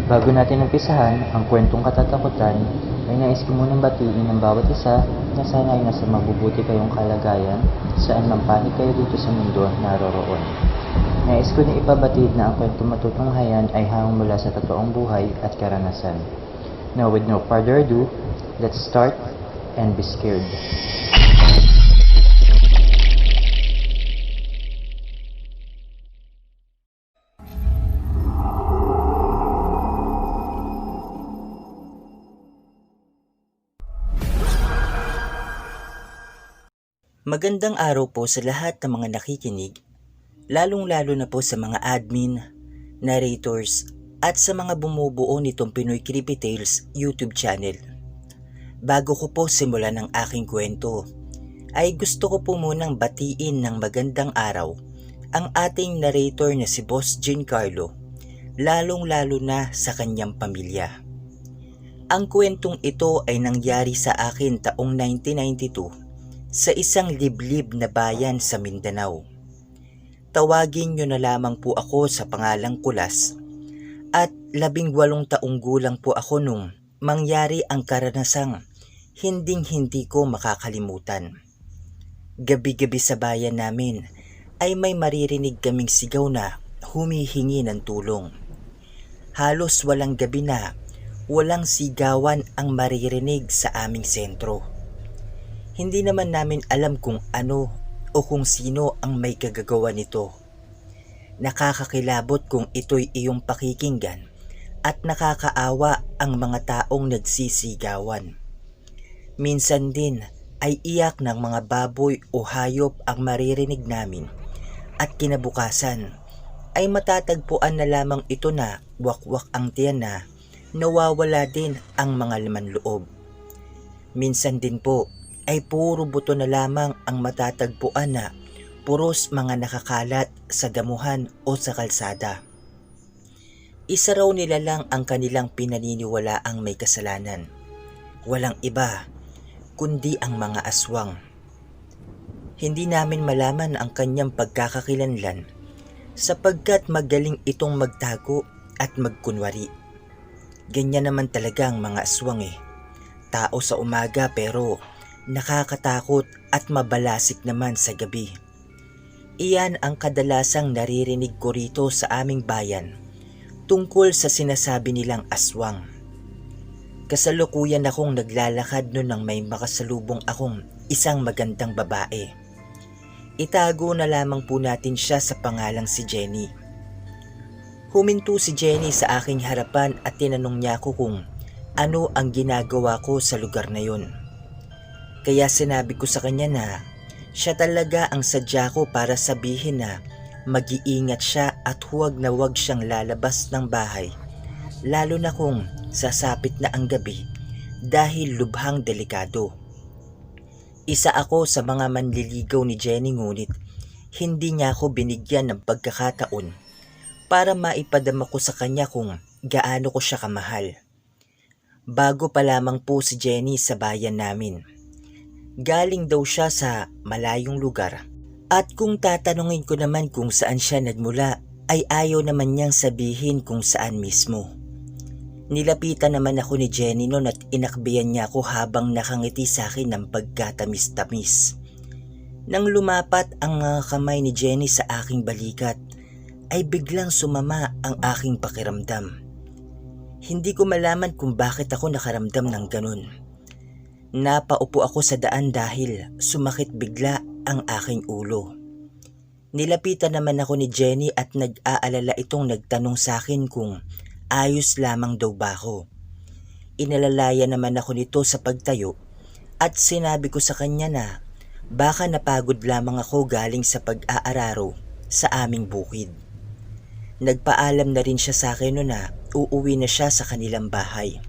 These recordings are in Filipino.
Bago natin umpisahan ang kwentong katatakutan, ay nais ko munang batiin ang bawat isa na sana ay nasa mabubuti kayong kalagayan saan man panig kayo dito sa mundo naroroon. Nais ko na ipabatid na ang kwentong matutunghayan ay hangong mula sa totoong buhay at karanasan. Now with no further ado, let's start and be scared. Magandang araw po sa lahat ng mga nakikinig, lalong-lalo na po sa mga admin, narrators, at sa mga bumubuo nitong Pinoy Creepy Tales YouTube channel. Bago ko po simulan ang aking kwento, ay gusto ko po munang batiin ng magandang araw ang ating narrator na si Boss Giancarlo, lalong-lalo na sa kanyang pamilya. Ang kwentong ito ay nangyari sa akin taong 1992 sa isang liblib na bayan sa Mindanao. Tawagin nyo na lamang po ako sa pangalang Kulas at 18 taong gulang po ako nung mangyari ang karanasang hinding-hindi ko makakalimutan. Gabi-gabi sa bayan namin ay may maririnig kaming sigaw na humihingi ng tulong. Halos walang gabi na walang sigawan ang maririnig sa aming sentro. Hindi naman namin alam kung ano o kung sino ang may kagagawa nito. Nakakakilabot kung ito'y iyong pakikinggan at nakakaawa ang mga taong nagsisigawan. Minsan din ay iyak ng mga baboy o hayop ang maririnig namin at kinabukasan ay matatagpuan na lamang ito na wakwak ang tiyan na nawawala din ang mga laman loob. Minsan din po ay puro buto na lamang ang matatagpuan na puros mga nakakalat sa damuhan o sa kalsada. Isa raw nila lang ang kanilang pinaniniwala ang may kasalanan. Walang iba, kundi ang mga aswang. Hindi namin malaman ang kanyang pagkakakilanlan sapagkat magaling itong magtago at magkunwari. Ganyan naman talaga ang mga aswang Tao sa umaga pero nakakatakot at mabalasik naman sa gabi. Iyan ang kadalasang naririnig ko rito sa aming bayan tungkol sa sinasabi nilang aswang. Kasalukuyan akong naglalakad noon nang may makasalubong akong isang magandang babae. Itago na lamang po natin siya sa pangalang si Jenny. Huminto si Jenny sa aking harapan at tinanong niya ako kung ano ang ginagawa ko sa lugar na yun. Kaya sinabi ko sa kanya na siya talaga ang sadya ko para sabihin na mag-iingat siya at huwag na huwag siyang lalabas ng bahay, lalo na kung sasapit na ang gabi dahil lubhang delikado. Isa ako sa mga manliligaw ni Jenny ngunit hindi niya ako binigyan ng pagkakataon para maipadama ko sa kanya kung gaano ko siya kamahal. Bago pa lamang po si Jenny sa bayan namin. Galing daw siya sa malayong lugar at kung tatanungin ko naman kung saan siya nagmula ay ayaw naman niyang sabihin kung saan mismo. Nilapitan naman ako ni Jenny noon at inakbiyan niya ako habang nakangiti sa akin ng pagkatamis-tamis. Nang lumapat ang mga kamay ni Jenny sa aking balikat ay biglang sumama ang aking pakiramdam. Hindi ko malaman kung bakit ako nakaramdam ng ganun. Napaupo ako sa daan dahil sumakit bigla ang aking ulo. Nilapitan naman ako ni Jenny at nag-aalala itong nagtanong sa akin kung ayos lamang daw ba ako. Inalalaya naman ako nito sa pagtayo at sinabi ko sa kanya na baka napagod lamang ako galing sa pag-aararo sa aming bukid. Nagpaalam na rin siya sa akin noon na uuwi na siya sa kanilang bahay.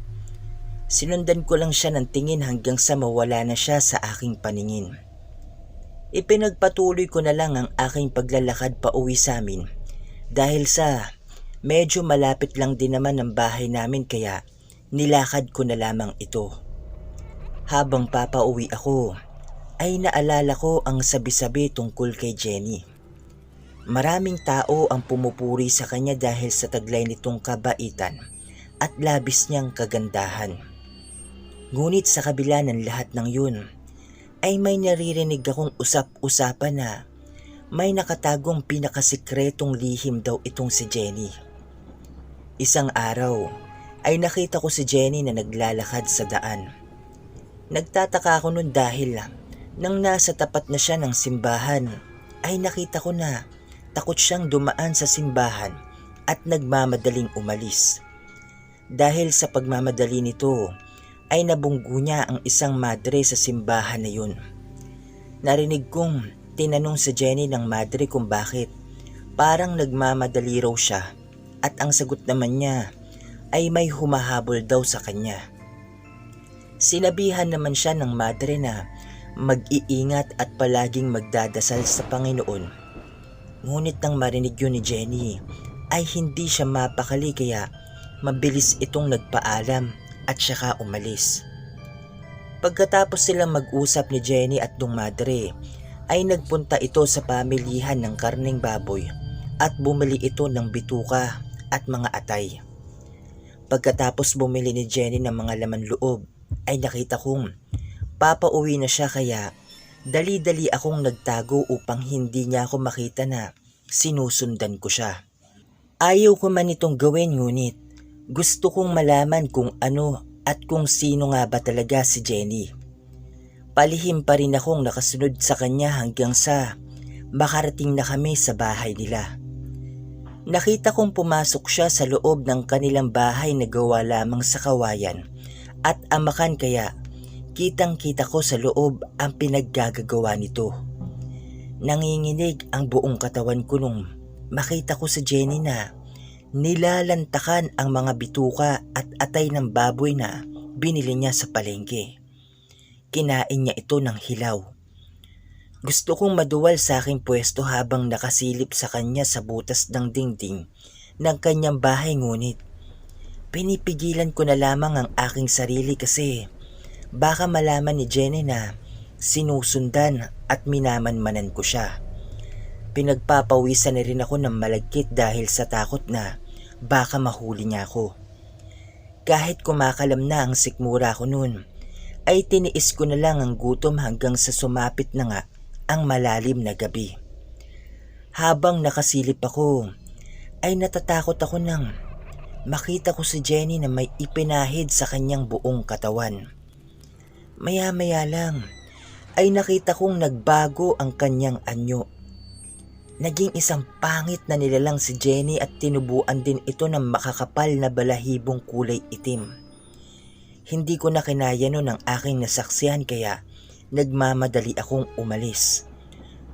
Sinundan ko lang siya ng tingin hanggang sa mawala na siya sa aking paningin. Ipinagpatuloy ko na lang ang aking paglalakad pa uwi sa amin dahil sa medyo malapit lang din naman ang bahay namin kaya nilakad ko na lamang ito. Habang papauwi ako ay naalala ko ang sabi-sabi tungkol kay Jenny. Maraming tao ang pumupuri sa kanya dahil sa taglay nitong kabaitan at labis niyang kagandahan. Ngunit sa kabila ng lahat ng yun, ay may naririnig akong usap-usapan na may nakatagong pinakasikretong lihim daw itong si Jenny. Isang araw ay nakita ko si Jenny na naglalakad sa daan. Nagtataka ako nun dahil nang nasa tapat na siya ng simbahan ay nakita ko na takot siyang dumaan sa simbahan at nagmamadaling umalis. Dahil sa pagmamadali nito ay nabunggo niya ang isang madre sa simbahan na yun. Narinig kong tinanong si Jenny ng madre kung bakit parang nagmamadali raw siya at ang sagot naman niya ay may humahabol daw sa kanya. Sinabihan naman siya ng madre na mag-iingat at palaging magdadasal sa Panginoon. Ngunit nang marinig yun ni Jenny ay hindi siya mapakali kaya mabilis itong nagpaalam at saka umalis. Pagkatapos silang mag-usap ni Jenny at nung madre ay nagpunta ito sa pamilihan ng karneng baboy at bumili ito ng bituka at mga atay. Pagkatapos bumili ni Jenny ng mga laman loob ay nakita kong papauwi na siya kaya dali-dali akong nagtago upang hindi niya ako makita na sinusundan ko siya. Ayaw ko man itong gawin ngunit gusto kong malaman kung ano at kung sino nga ba talaga si Jenny. Palihim pa rin akong nakasunod sa kanya hanggang sa makarating na kami sa bahay nila. Nakita kong pumasok siya sa loob ng kanilang bahay na gawa lamang sa kawayan at amakan kaya kitang-kita ko sa loob ang pinaggagawa nito. Nanginginig ang buong katawan ko nung makita ko si Jenny na nilalantakan ang mga bituka at atay ng baboy na binili niya sa palengke. Kinain niya ito ng hilaw. Gusto kong maduwal sa aking pwesto habang nakasilip sa kanya sa butas ng dingding ng kanyang bahay ngunit pinipigilan ko na lamang ang aking sarili kasi baka malaman ni Jenny na sinusundan at minamanmanan ko siya. Pinagpapawisan na rin ako ng malagkit dahil sa takot na baka mahuli niya ako. Kahit kumakalam na ang sikmura ko noon, ay tiniis ko na lang ang gutom hanggang sa sumapit na nga ang malalim na gabi. Habang nakasilip ako, ay natatakot ako nang makita ko si Jenny na may ipinahid sa kanyang buong katawan. Maya-maya lang ay nakita kong nagbago ang kanyang anyo. Naging isang pangit na nilalang si Jenny at tinubuan din ito ng makakapal na balahibong kulay itim. Hindi ko na kinaya nun ang aking nasaksihan kaya nagmamadali akong umalis.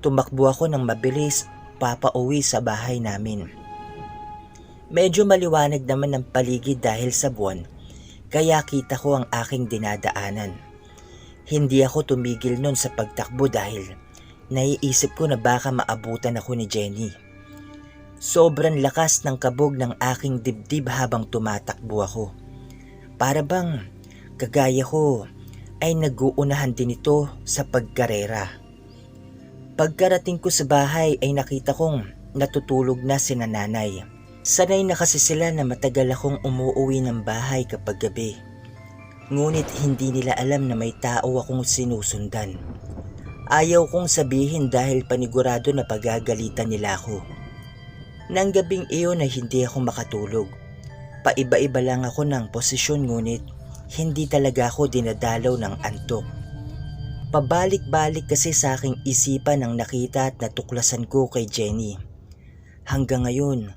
Tumakbo ako ng mabilis papauwi sa bahay namin. Medyo maliwanag naman ang paligid dahil sa buwan kaya kita ko ang aking dinadaanan. Hindi ako tumigil nun sa pagtakbo dahil naiisip ko na baka maabutan ako ni Jenny. Sobrang lakas ng kabog ng aking dibdib habang tumatakbo ako. Para bang kagaya ko ay nag-uunahan din ito sa pagkarera. Pagkarating ko sa bahay ay nakita kong natutulog na si nanay. Sanay na kasi sila na matagal akong umuuwi ng bahay kapag gabi. Ngunit hindi nila alam na may tao akong sinusundan. Ayaw kong sabihin dahil panigurado na pagagalitan nila ako. Nang gabing iyon ay hindi ako makatulog. Paiba-iba lang ako ng posisyon ngunit hindi talaga ako dinadalaw ng antok. Pabalik-balik kasi sa aking isipan ang nakita at natuklasan ko kay Jenny. Hanggang ngayon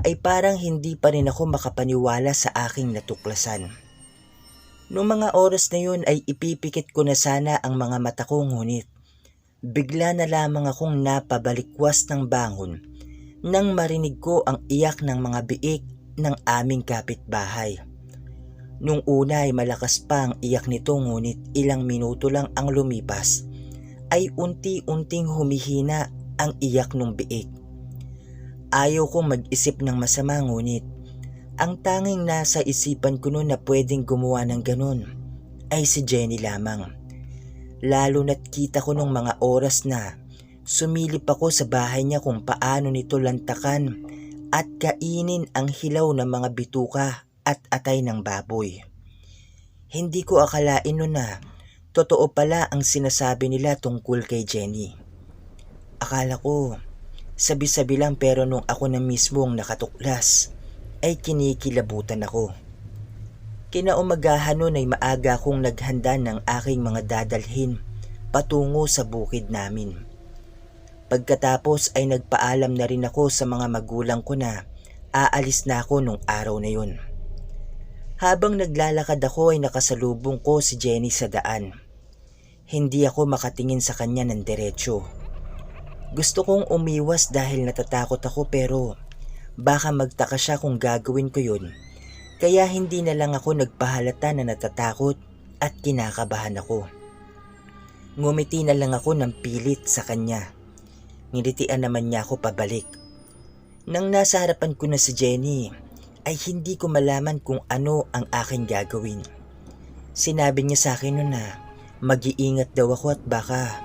ay parang hindi pa rin ako makapaniwala sa aking natuklasan. Noong mga oras na yun ay ipipikit ko na sana ang mga mata ko ngunit bigla na lamang akong napabalikwas ng bangon nang marinig ko ang iyak ng mga biik ng aming kapitbahay. Nung una ay malakas pa ang iyak nito ngunit ilang minuto lang ang lumipas ay unti-unting humihina ang iyak ng biik. Ayaw kong mag-isip ng masama ngunit ang tanging nasa isipan ko noon na pwedeng gumawa ng ganun ay si Jenny lamang. Lalo na't kita ko nung mga oras na sumilip ako sa bahay niya kung paano nito lantakan at kainin ang hilaw ng mga bituka at atay ng baboy. Hindi ko akalain nun na totoo pala ang sinasabi nila tungkol kay Jenny. Akala ko sabi-sabi lang, pero nung ako na mismo ang nakatuklas ay kinikilabutan ako. Kinaumagahan nun ay maaga akong naghanda ng aking mga dadalhin patungo sa bukid namin. Pagkatapos ay nagpaalam na rin ako sa mga magulang ko na aalis na ako nung araw na yun. Habang naglalakad ako ay nakasalubong ko si Jenny sa daan. Hindi ako makatingin sa kanya ng diretsyo. Gusto kong umiwas dahil natatakot ako, pero baka magtaka siya kung gagawin ko yun. Kaya hindi na lang ako nagpahalata na natatakot at kinakabahan ako. Ngumiti na lang ako ng pilit sa kanya. Ngilitian naman niya ako pabalik. Nang nasa harapan ko na si Jenny, ay hindi ko malaman kung ano ang aking gagawin. Sinabi niya sa akin noon na mag-iingat daw ako at baka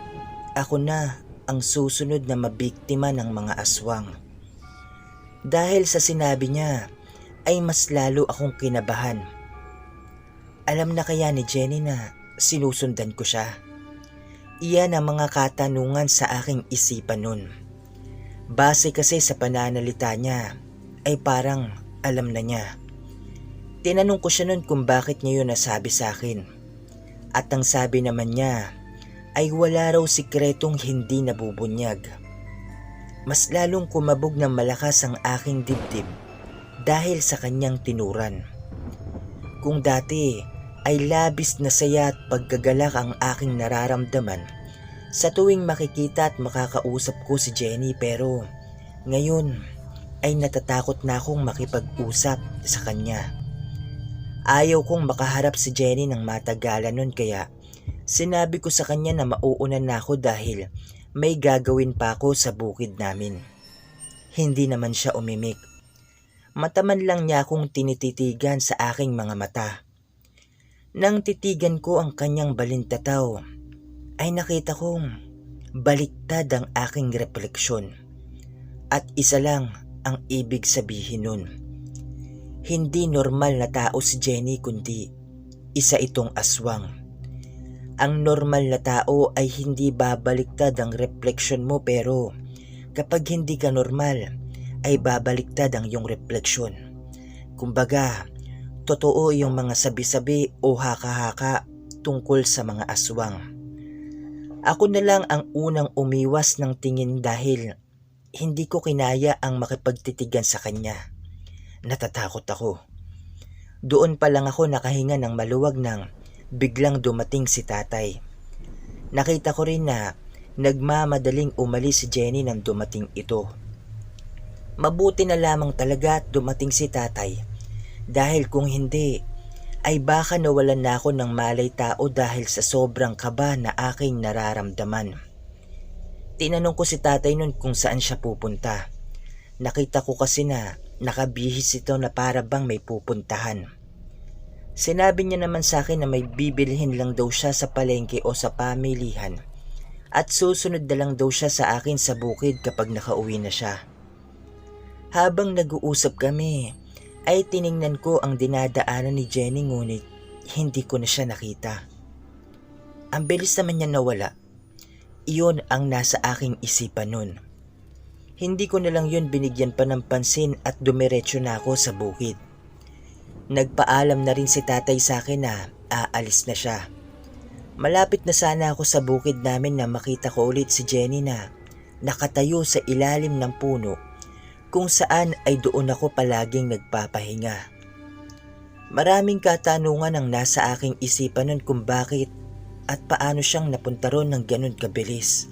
ako na ang susunod na mabiktima ng mga aswang. Dahil sa sinabi niya, ay mas lalo akong kinabahan. Alam na kaya ni Jenny na sinusundan ko siya? Iyan ang mga katanungan sa aking isipan nun. Base kasi sa pananalita niya, ay parang alam na niya. Tinanong ko siya nun kung bakit niya yun nasabi sa akin. At ang sabi naman niya, ay wala raw sikretong hindi nabubunyag. Mas lalong kumabog ng malakas ang aking dibdib dahil sa kanyang tinuran. Kung dati ay labis na saya at pagkagalak ang aking nararamdaman sa tuwing makikita at makakausap ko si Jenny, pero ngayon ay natatakot na akong makipag-usap sa kanya. Ayaw kong makaharap si Jenny ng matagalan nun, kaya sinabi ko sa kanya na mauunan na ako dahil may gagawin pa ako sa bukid namin. Hindi naman siya umimik. Mataman lang niya akong tinititigan sa aking mga mata. Nang titigan ko ang kanyang balintataw, ay nakita kong baliktad ang aking refleksyon. At isa lang ang ibig sabihin nun. Hindi normal na tao si Jenny, kundi isa itong aswang. Ang normal na tao ay hindi babaliktad ang refleksyon mo, pero kapag hindi ka normal ay babaliktad ang iyong refleksyon. Kumbaga, totoo yung mga sabi-sabi o haka-haka tungkol sa mga aswang. Ako na lang ang unang umiwas ng tingin dahil hindi ko kinaya ang makipagtitigan sa kanya. Natatakot ako. Doon pa lang ako nakahinga ng maluwag nang biglang dumating si tatay. Nakita ko rin na nagmamadaling umalis si Jenny nang dumating ito. Mabuti na lamang talaga at dumating si tatay, dahil kung hindi ay baka nawalan na ako ng malay tao dahil sa sobrang kaba na aking nararamdaman. Tinanong ko si tatay nun kung saan siya pupunta. Nakita ko kasi na nakabihis ito na para bang may pupuntahan. Sinabi niya naman sa akin na may bibilhin lang daw siya sa palengke o sa pamilihan at susunod na lang daw siya sa akin sa bukid kapag nakauwi na siya. Habang nag-uusap kami, ay tiningnan ko ang dinadaanan ni Jenny, ngunit hindi ko na siya nakita. Ang bilis naman niya nawala. Iyon ang nasa aking isipan nun. Hindi ko na lang yun binigyan pa ng pansin at dumiretso na ako sa bukid. Nagpaalam na rin si tatay sa akin na aalis na siya. Malapit na sana ako sa bukid namin na makita ko ulit si Jenny na nakatayo sa ilalim ng puno, kung saan ay doon ako palaging nagpapahinga. Maraming katanungan ang nasa aking isipan nun kung bakit at paano siyang napunta ron ng ganun kabilis.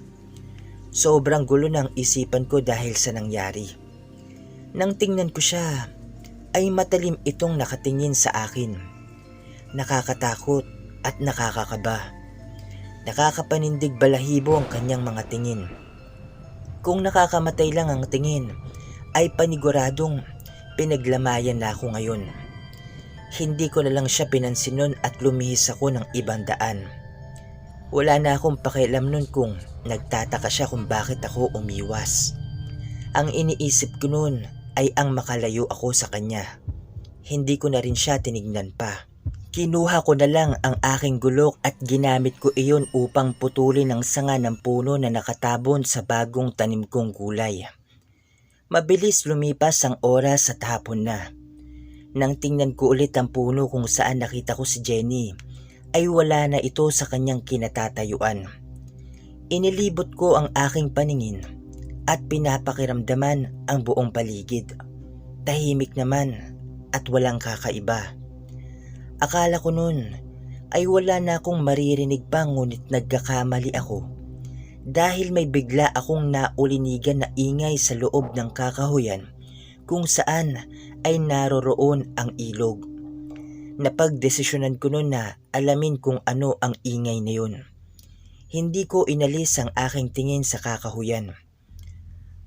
Sobrang gulo ng isipan ko dahil sa nangyari. Nang tingnan ko siya, ay matalim itong nakatingin sa akin. Nakakatakot at nakakakaba. Nakakapanindig balahibo ang kanyang mga tingin. Kung nakakamatay lang ang tingin, ay paniguradong pinaglamayan na ako ngayon. Hindi ko na lang siya pinansin nun at lumihis ako ng ibang daan. Wala na akong pakialam nun kung nagtataka siya kung bakit ako umiwas. Ang iniisip ko nun ay ang makalayo ako sa kanya. hindi ko na rin siya tinignan pa. Kinuha ko na lang ang aking gulok at ginamit ko iyon upang putulin ang sanga ng puno na nakatabon sa bagong tanim kong gulay. Mabilis lumipas ang oras at hapon na. Nang tingnan ko ulit ang puno kung saan nakita ko si Jenny, ay wala na ito sa kanyang kinatatayuan. Inilibot ko ang aking paningin at pinapakiramdaman ang buong paligid. Tahimik naman at walang kakaiba. Akala ko noon ay wala na akong maririnig pa, ngunit nagkakamali ako dahil may bigla akong naulinigan na ingay sa loob ng kakahuyan kung saan ay naroroon ang ilog. Napagdesisyonan ko noon na alamin kung ano ang ingay na yun. Hindi ko inalis ang aking tingin sa kakahuyan.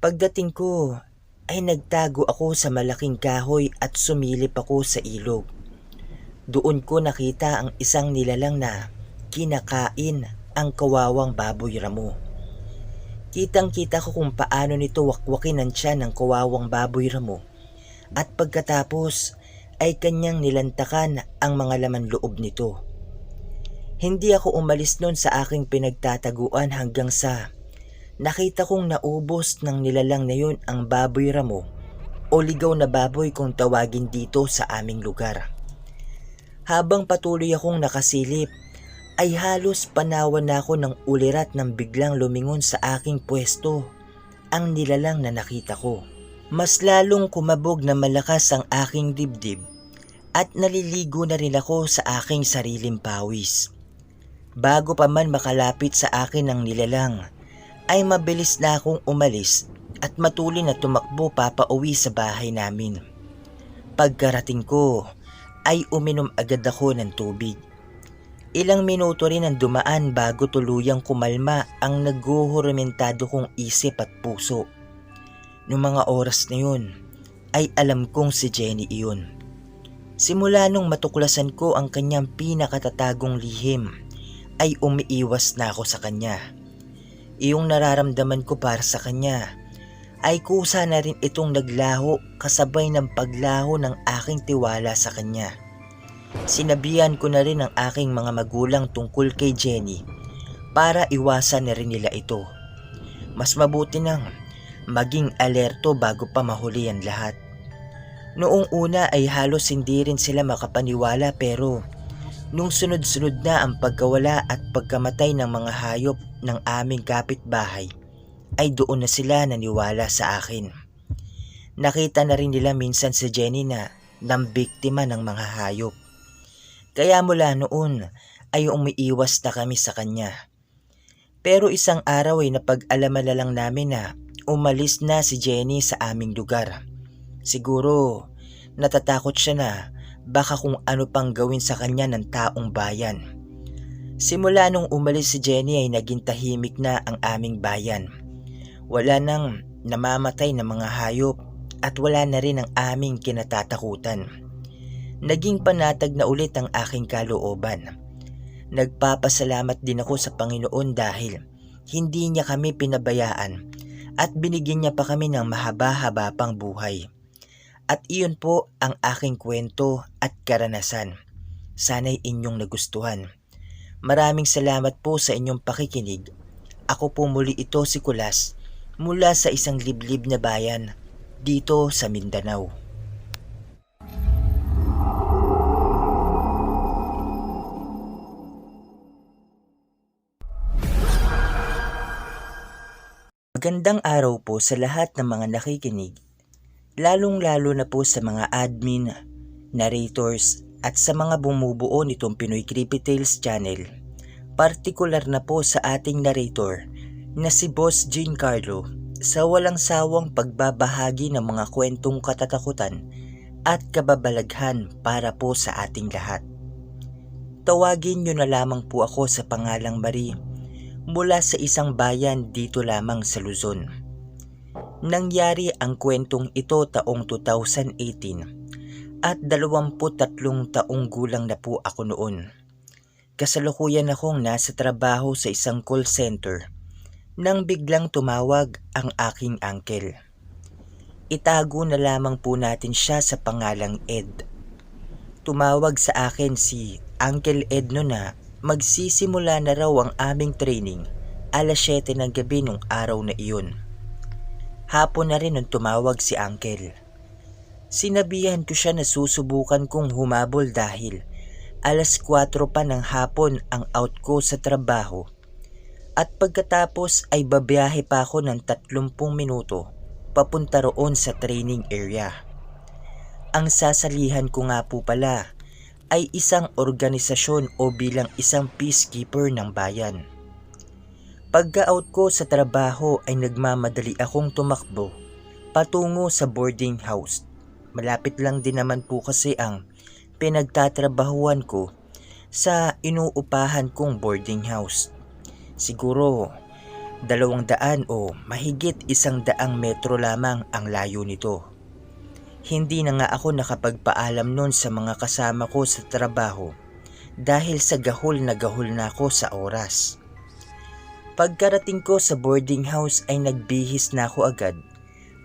Pagdating ko ay nagtago ako sa malaking kahoy at sumilip ako sa ilog. Doon ko nakita ang isang nilalang na kinakain ang kawawang baboy ramo. Kitang-kita ko kung paano nito wakwakin ang tiyan ng kawawang baboy ramo at pagkatapos ay kanyang nilantakan ang mga laman loob nito. Hindi ako umalis noon sa aking pinagtataguan hanggang sa nakita kong naubos ng nilalang na yun ang baboy ramo o ligaw na baboy kung tawagin dito sa aming lugar. Habang patuloy akong nakasilip ay halos panawan na ako ng ulirat nang biglang lumingon sa aking pwesto ang nilalang na nakita ko. Mas lalong kumabog na malakas ang aking dibdib at naliligo na rin ako sa aking sariling pawis. Bago pa man makalapit sa akin ang nilalang, ay mabilis na akong umalis at matuloy na tumakbo papauwi sa bahay namin. Pagkarating ko, ay uminom agad ako ng tubig. Ilang minuto rin ang dumaan bago tuluyang kumalma ang naghuhurmentado kong isip at puso. Noong mga oras na yun, ay alam kong si Jenny iyon. Simula nung matuklasan ko ang kanyang pinakatatagong lihim, ay umiiwas na ako sa kanya. Iyong nararamdaman ko para sa kanya ay kusa na rin itong naglaho kasabay ng paglaho ng aking tiwala sa kanya. Sinabihan ko na rin ang aking mga magulang tungkol kay Jenny para iwasan na rin nila ito. Mas mabuti nang maging alerto bago pa mahuli ang lahat. Noong una ay halos hindi rin sila makapaniwala, pero nung sunod-sunod na ang pagkawala at pagkamatay ng mga hayop ng aming kapitbahay, ay doon na sila naniwala sa akin. Nakita na rin nila minsan si Jenny na nambiktima ng mga hayop. Kaya mula noon ay umiiwas na kami sa kanya. Pero isang araw ay napag-alaman na lang namin na umalis na si Jenny sa aming lugar. Siguro natatakot siya na baka kung ano pang gawin sa kanya ng taong bayan. Simula nung umalis si Jenny ay naging tahimik na ang aming bayan. Wala nang namamatay na mga hayop at wala na rin ang aming kinatatakutan. Naging panatag na ulit ang aking kalooban. Nagpapasalamat din ako sa Panginoon dahil hindi niya kami pinabayaan at binigyan niya pa kami ng mahaba-haba pang buhay. At iyon po ang aking kwento at karanasan. Sana'y inyong nagustuhan. Maraming salamat po sa inyong pakikinig. Ako po muli ito si Kulas mula sa isang liblib na bayan dito sa Mindanao. Magandang araw po sa lahat ng mga nakikinig, lalong-lalo na po sa mga admin, narrators at sa mga bumubuo nitong Pinoy Creepy Tales channel. Partikular na po sa ating narrator na si Boss Giancarlo sa walang sawang pagbabahagi ng mga kwentong katatakutan at kababalaghan para po sa ating lahat. Tawagin niyo na lamang po ako sa pangalang Marie mula sa isang bayan dito lamang sa Luzon. Nangyari ang kwentong ito taong 2018 at 23 taong gulang na po ako noon. Kasalukuyan akong nasa trabaho sa isang call center nang biglang tumawag ang aking uncle. Itago na lamang po natin siya sa pangalang Ed. Tumawag sa akin si Uncle Edno na magsisimula na raw ang aming training 7:00 ng gabi nung araw na iyon. Hapon na rin nung tumawag si Uncle. Sinabihan ko siya na susubukan kong humabol dahil 4:00 pa ng hapon ang out ko sa trabaho at pagkatapos ay babiyahe pa ako ng 30 minuto papunta roon sa training area. Ang sasalihan ko nga po pala ay isang organisasyon o bilang isang peacekeeper ng bayan. Pagka-out ko sa trabaho ay nagmamadali akong tumakbo patungo sa boarding house. Malapit lang din naman po kasi ang pinagtatrabahuan ko sa inuupahan kong boarding house. Siguro 200 o mahigit 100 metro lamang ang layo nito. Hindi na nga ako nakapagpaalam noon sa mga kasama ko sa trabaho dahil sa gahol na ako sa oras. Pagkarating ko sa boarding house ay nagbihis na ako agad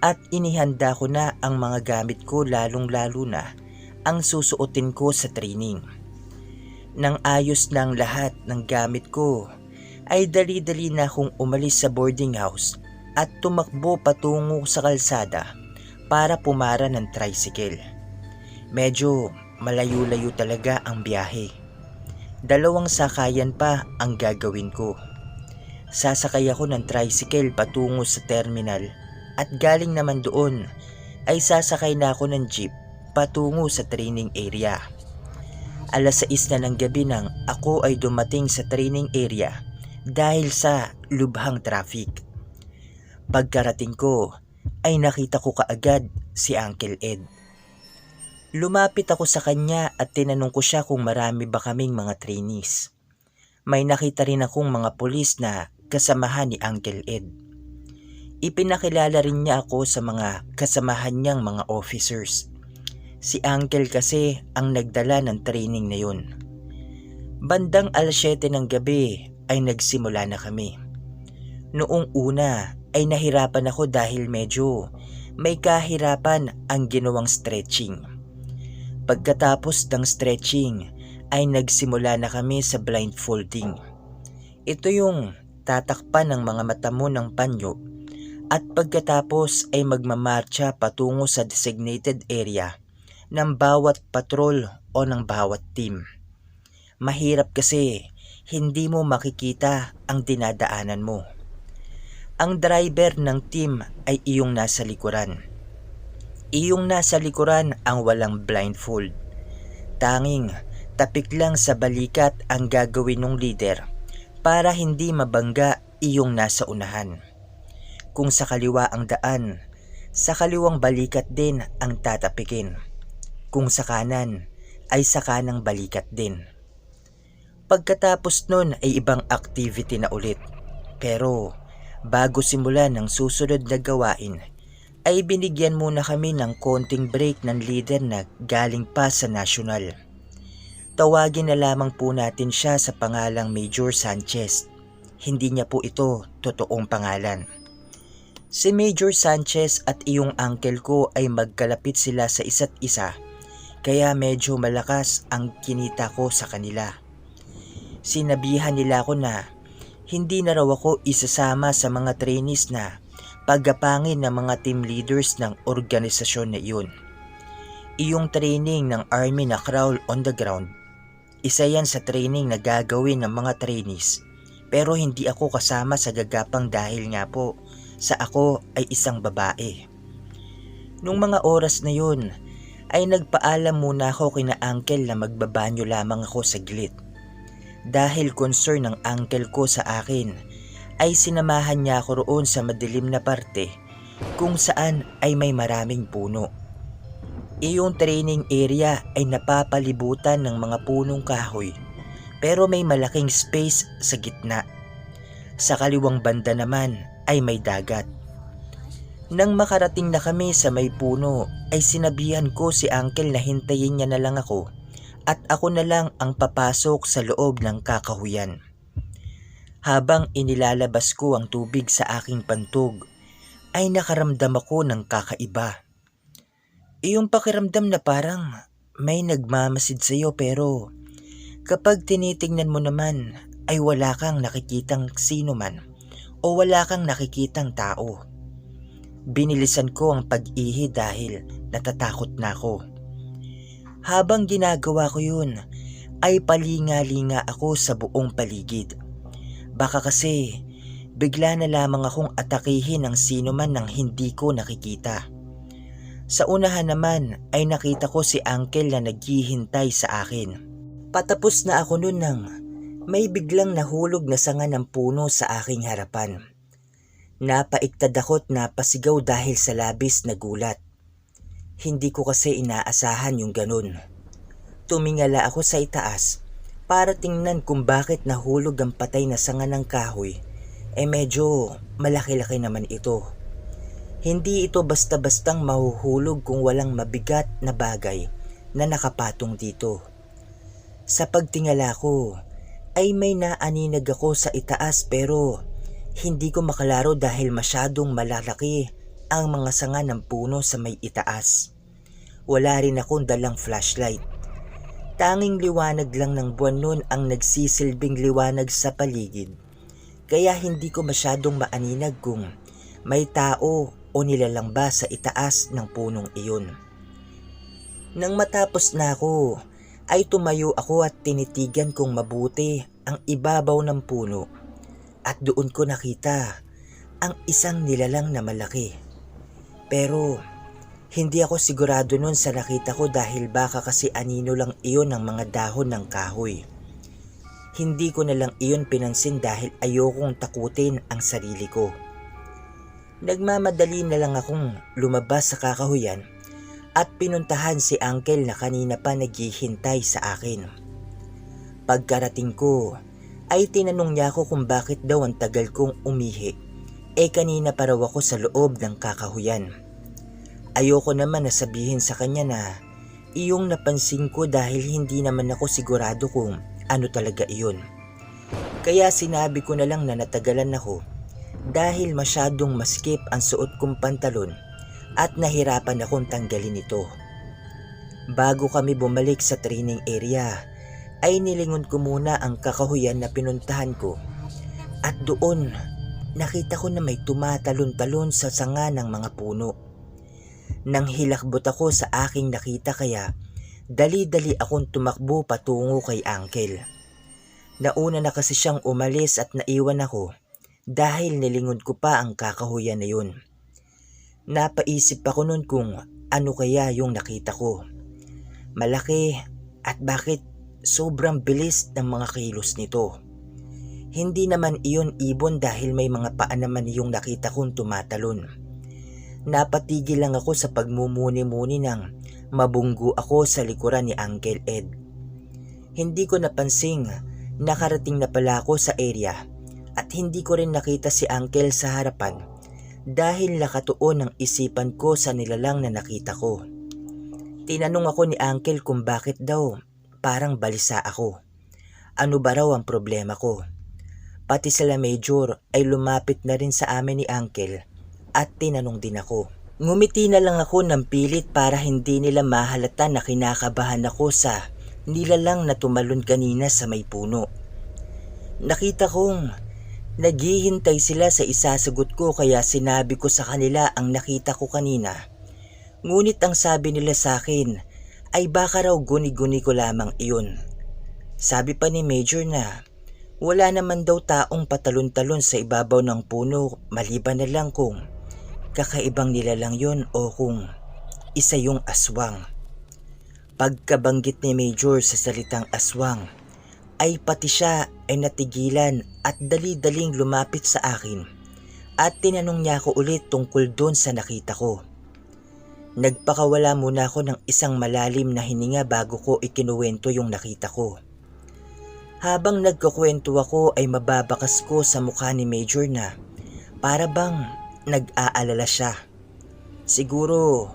at inihanda ko na ang mga gamit ko lalong-lalo na ang susuotin ko sa training. Nang ayos na ang lahat ng gamit ko ay dali-dali na akong umalis sa boarding house at tumakbo patungo sa kalsada para pumara ng tricycle. Medyo malayo-layo talaga ang biyahe. 2 sakayan pa ang gagawin ko. Sasakay ako ng tricycle patungo sa terminal at galing naman doon ay sasakay na ako ng jeep patungo sa training area. 6:00 na ng gabi nang ako ay dumating sa training area dahil sa lubhang traffic. Pagkarating ko ay nakita ko kaagad si Uncle Ed. Lumapit ako sa kanya at tinanong ko siya kung marami ba kaming mga trainees. May nakita rin akong mga pulis na kasamahan ni Uncle Ed. Ipinakilala rin niya ako sa mga kasamahan niyang mga officers. Si Uncle kasi ang nagdala ng training na yun. Bandang 7:00 ng gabi ay nagsimula na kami. Noong una ay nahirapan ako dahil medyo may kahirapan ang ginawang stretching. Pagkatapos ng stretching ay nagsimula na kami sa blindfolding. Ito yung tatakpan ng mga mata mo ng panyo at pagkatapos ay magmamarcha patungo sa designated area ng bawat patrol o ng bawat team. Mahirap kasi hindi mo makikita ang dinadaanan mo. Ang driver ng team ay iyong nasa likuran. Iyong nasa likuran ang walang blindfold. Tanging tapik lang sa balikat ang gagawin ng leader para hindi mabangga iyong nasa unahan. Kung sa kaliwa ang daan, sa kaliwang balikat din ang tatapikin. Kung sa kanan, ay sa kanang balikat din. Pagkatapos nun ay ibang activity na ulit. Pero bago simulan ng susunod na gawain, ay binigyan muna kami ng konting break ng leader na galing pa sa national. Tawagin na lamang po natin siya sa pangalang Major Sanchez. Hindi niya po ito totoong pangalan. Si Major Sanchez at iyong uncle ko ay magkalapit sila sa isa't isa, kaya medyo malakas ang kinita ko sa kanila. Sinabihan nila ako na hindi na raw ako isasama sa mga trainees na paggapangin ng mga team leaders ng organisasyon na iyon. Iyong training ng army na crawl on the ground, isa yan sa training na gagawin ng mga trainees, pero hindi ako kasama sa gagapang dahil nga po sa ako ay isang babae. Nung mga oras na yun ay nagpaalam muna ako kina uncle na magbabanyo lamang ako saglit. Dahil concern ng uncle ko sa akin ay sinamahan niya ako roon sa madilim na parte kung saan ay may maraming puno. Iyong training area ay napapalibutan ng mga punong kahoy pero may malaking space sa gitna. Sa kaliwang banda naman ay may dagat. Nang makarating na kami sa may puno ay sinabihan ko si uncle na hintayin niya na lang ako at ako na lang ang papasok sa loob ng kakahuyan. Habang inilalabas ko ang tubig sa aking pantog, ay nakaramdam ako ng kakaiba. Iyong pakiramdam na parang may nagmamasid sa'yo pero kapag tinitingnan mo naman ay wala kang nakikitang sino man o wala kang nakikitang tao. Binilisan ko ang pag-ihi dahil natatakot na ako. Habang ginagawa ko yun, ay palinga-linga ako sa buong paligid. Baka kasi bigla na lamang akong atakihin ng sino man nang hindi ko nakikita. Sa unahan naman ay nakita ko si Uncle na naghihintay sa akin. Patapos na ako nun nang may biglang nahulog na sanga ng puno sa aking harapan. Napaiktad ako't napasigaw dahil sa labis na gulat. Hindi ko kasi inaasahan yung ganun. Tumingala ako sa itaas para tingnan kung bakit nahulog ang patay na sanga ng kahoy. Medyo malaki-laki naman ito. Hindi ito basta-bastang mahuhulog kung walang mabigat na bagay na nakapatong dito. Sa pagtingala ko ay may naaninag ako sa itaas pero hindi ko makalaro dahil masyadong malalaki ang mga sanga ng puno sa may itaas. Wala rin akong dalang flashlight. Tanging liwanag lang ng buwan nun ang nagsisilbing liwanag sa paligid. Kaya hindi ko masyadong maaninag kung may tao o nilalang ba sa itaas ng punong iyon. Nang matapos na ako, ay tumayo ako at tinitigan kong mabuti ang ibabaw ng puno. At doon ko nakita ang isang nilalang na malaki. Pero hindi ako sigurado nun sa nakita ko dahil baka kasi anino lang iyon ng mga dahon ng kahoy. Hindi ko na lang iyon pinansin dahil ayokong takutin ang sarili ko. Nagmamadali na lang akong lumabas sa kakahuyan at pinuntahan si Uncle na kanina pa naghihintay sa akin. Pagkarating ko ay tinanong niya ako kung bakit daw ang tagal kong umihi. Kanina pa raw ako sa loob ng kakahuyan. Ayoko naman na sabihin sa kanya na iyong napansin ko dahil hindi naman ako sigurado kung ano talaga iyon. Kaya sinabi ko na lang na natagalan ako dahil masyadong maskip ang suot kong pantalon at nahirapan akong tanggalin ito. Bago kami bumalik sa training area ay nilingon ko muna ang kakahuyan na pinuntahan ko at doon nakita ko na may tumatalon-talon sa sanga ng mga puno. Nang hilakbot ako sa aking nakita kaya dali-dali akong tumakbo patungo kay Uncle. Nauna na kasi siyang umalis at naiwan ako dahil nilingon ko pa ang kakahuyan na yun. Napaisip ako nun kung ano kaya yung nakita ko. Malaki at bakit sobrang bilis ng mga kilos nito. Hindi naman iyon ibon dahil may mga paa naman yung nakita kong tumatalon. Napatigil lang ako sa pagmumuni-muni nang mabunggo ako sa likuran ni Uncle Ed. Hindi ko napansing nakarating na pala ako sa area at hindi ko rin nakita si Uncle sa harapan dahil nakatuon ang isipan ko sa nilalang na nakita ko. Tinanong ako ni Uncle kung bakit daw parang balisa ako. Ano ba raw ang problema ko? Pati sila Major ay lumapit na rin sa amin ni Uncle at tinanong din ako. Ngumiti na lang ako ng pilit para hindi nila mahalata na kinakabahan ako sa nilalang na tumalon kanina sa may puno. Nakita kong naghihintay sila sa isasagot ko kaya sinabi ko sa kanila ang nakita ko kanina. Ngunit ang sabi nila sa akin ay baka raw guni-guni ko lamang iyon. Sabi pa ni Major na wala naman daw taong patalon-talon sa ibabaw ng puno maliban na lang kung kakaibang nilalang yun o kung isa yung aswang. Pagkabanggit ni Major sa salitang aswang ay pati siya ay natigilan at dali-daling lumapit sa akin at tinanong niya ako ulit tungkol doon sa nakita ko. Nagpakawala muna ako ng isang malalim na hininga bago ko ikinuwento yung nakita ko. Habang nagkukwento ako ay mababakas ko sa mukha ni Major na para bang nag-aalala siya. Siguro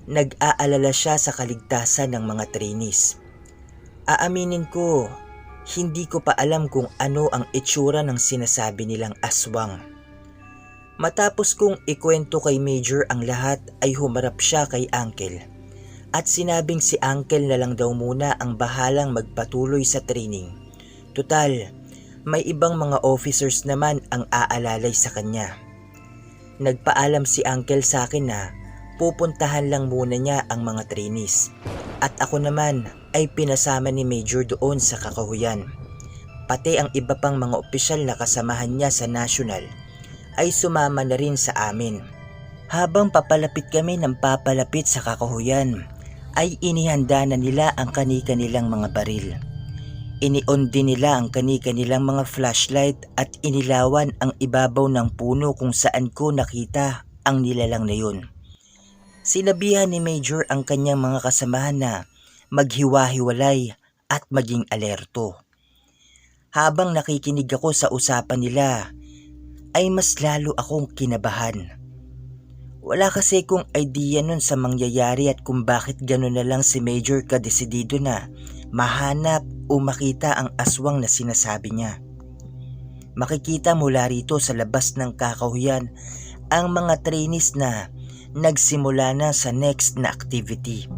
nag-aalala siya sa kaligtasan ng mga trainees. Aaminin ko, hindi ko pa alam kung ano ang itsura ng sinasabi nilang aswang. Matapos kong ikwento kay Major ang lahat ay humarap siya kay Uncle at sinabing si Uncle na lang daw muna ang bahalang magpatuloy sa training. Tutal, may ibang mga officers naman ang aalalay sa kanya. Nagpaalam si Uncle sa akin na pupuntahan lang muna niya ang mga trainees at ako naman ay pinasama ni Major doon sa Kakahuyan. Pati ang iba pang mga opisyal na kasamahan niya sa national ay sumama na rin sa amin. Habang papalapit kami ng papalapit sa Kakahuyan ay inihanda na nila ang kani-kanilang mga baril. Ini-on din nila ang kani-kanilang mga flashlight at inilawan ang ibabaw ng puno kung saan ko nakita ang nilalang na yun. Sinabihan ni Major ang kanyang mga kasamahan na maghiwa-hiwalay at maging alerto. Habang nakikinig ako sa usapan nila, ay mas lalo akong kinabahan. Wala kasi kong idea nun sa mangyayari at kung bakit gano'n na lang si Major kadesidido na mahanap o makita ang aswang na sinasabi niya. Makikita mula rito sa labas ng Kakahuyan ang mga trainees na nagsimula na sa next na activity.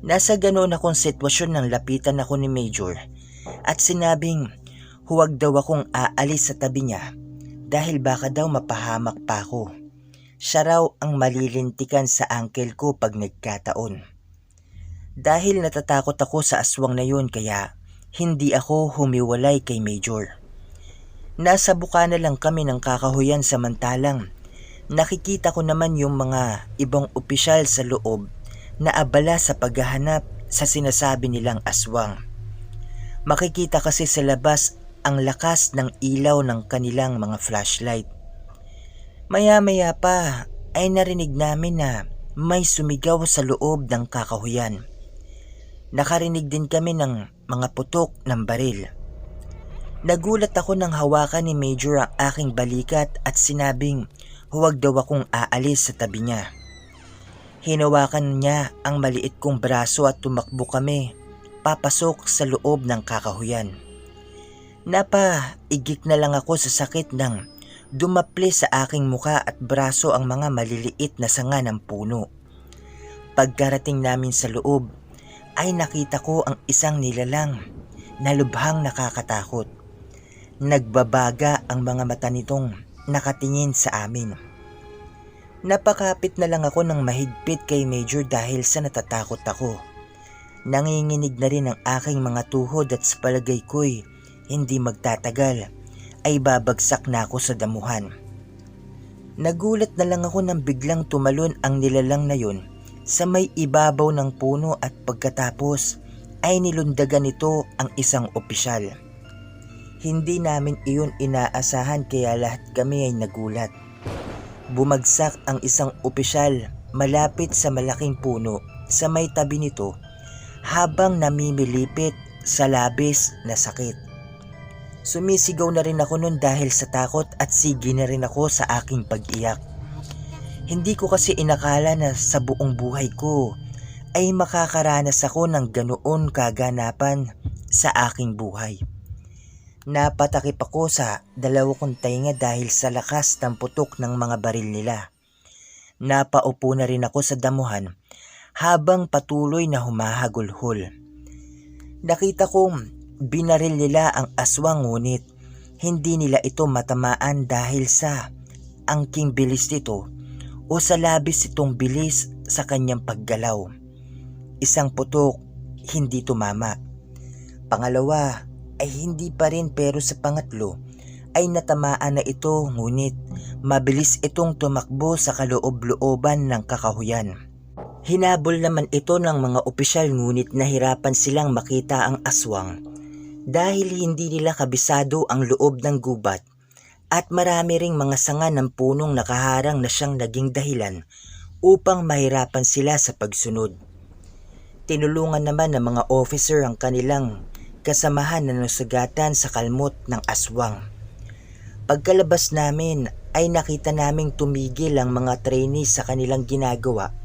Nasa ganoon akong sitwasyon nang lapitan ako ni Major at sinabing huwag daw akong aalis sa tabi niya dahil baka daw mapahamak pa ako. Siya raw ang malilintikan sa uncle ko pag nagkataon. Dahil natatakot ako sa aswang na yun kaya hindi ako humiwalay kay Major. Nasa buka na lang kami ng Kakahuyan samantalang nakikita ko naman yung mga ibang opisyal sa loob na abala sa paghahanap sa sinasabi nilang aswang. Makikita kasi sa labas ang lakas ng ilaw ng kanilang mga flashlight. Maya-maya pa ay narinig namin na may sumigaw sa loob ng Kakahuyan. Nakarinig din kami ng mga putok ng baril. Nagulat ako nang hawakan ni Major ang aking balikat at sinabing huwag daw akong aalis sa tabi niya. Hinawakan niya ang maliit kong braso at tumakbo kami papasok sa loob ng Kakahuyan. Napaigik na lang ako sa sakit ng dumapli sa aking muka at braso ang mga maliliit na sanga ng puno. Pagkarating namin sa loob ay nakita ko ang isang nilalang na lubhang nakakatakot. Nagbabaga ang mga mata nitong nakatingin sa amin. Napakapit na lang ako ng mahigpit kay Major dahil sa natatakot ako. Nanginginig na rin ang aking mga tuhod at sa palagay ko'y hindi magtatagal ay babagsak na ako sa damuhan. Nagulat na lang ako nang biglang tumalon ang nilalang na yun sa may ibabaw ng puno at pagkatapos ay nilundagan nito ang isang opisyal. Hindi namin iyon inaasahan kaya lahat kami ay nagulat. Bumagsak ang isang opisyal malapit sa malaking puno sa may tabi nito habang namimilipit sa labis na sakit. Sumisigaw na rin ako nun dahil sa takot at sige na rin ako sa aking pag-iyak. Hindi ko kasi inakala na sa buong buhay ko ay makakaranas ako ng ganoon kaganapan sa aking buhay. Napatakip ako sa dalawa kong tainga dahil sa lakas ng putok ng mga baril nila. Napaupo na rin ako sa damuhan habang patuloy na humahagulhol. Nakita kong binaril nila ang aswang ngunit hindi nila ito matamaan dahil sa angking bilis nito o sa labis itong bilis sa kanyang paggalaw. Isang putok, hindi tumama. Pangalawa ay hindi pa rin pero sa pangatlo ay natamaan na ito ngunit mabilis itong tumakbo sa kaloob-looban ng Kakahuyan. Hinabol naman ito ng mga opisyal ngunit nahirapan silang makita ang aswang dahil hindi nila kabisado ang loob ng gubat at marami ring mga sanga ng punong nakaharang na siyang naging dahilan upang mahirapan sila sa pagsunod. Tinulungan naman ng mga officer ang kanilang kasamahan na nasugatan sa kalmot ng aswang. Pagkalabas namin ay nakita naming tumigil ang mga trainees sa kanilang ginagawa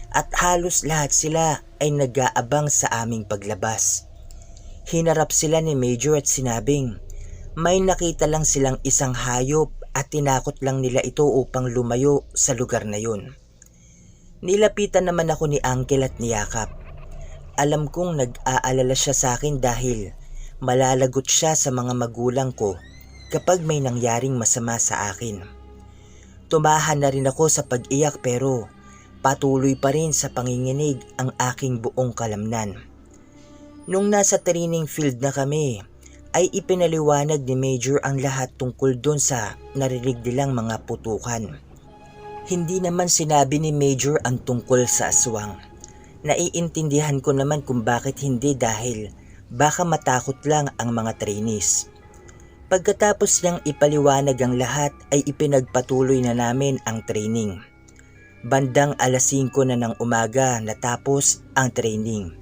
at halos lahat sila ay nag-aabang sa aming paglabas. Hinarap sila ni Major at sinabing may nakita lang silang isang hayop at tinakot lang nila ito upang lumayo sa lugar na yun. Nilapitan naman ako ni Uncle at niyakap. Alam kong nag-aalala siya sa akin dahil malalagot siya sa mga magulang ko kapag may nangyaring masama sa akin. Tumahan na rin ako sa pag-iyak pero patuloy pa rin sa panginginig ang aking buong kalamnan. Nung nasa training field na kami, ay ipinaliwanag ni Major ang lahat tungkol doon sa narinig nilang mga putukan. Hindi naman sinabi ni Major ang tungkol sa aswang. Naiintindihan ko naman kung bakit hindi dahil baka matakot lang ang mga trainees. Pagkatapos niyang ipaliwanag ang lahat ay ipinagpatuloy na namin ang training. Bandang alas 5 na ng umaga natapos ang training.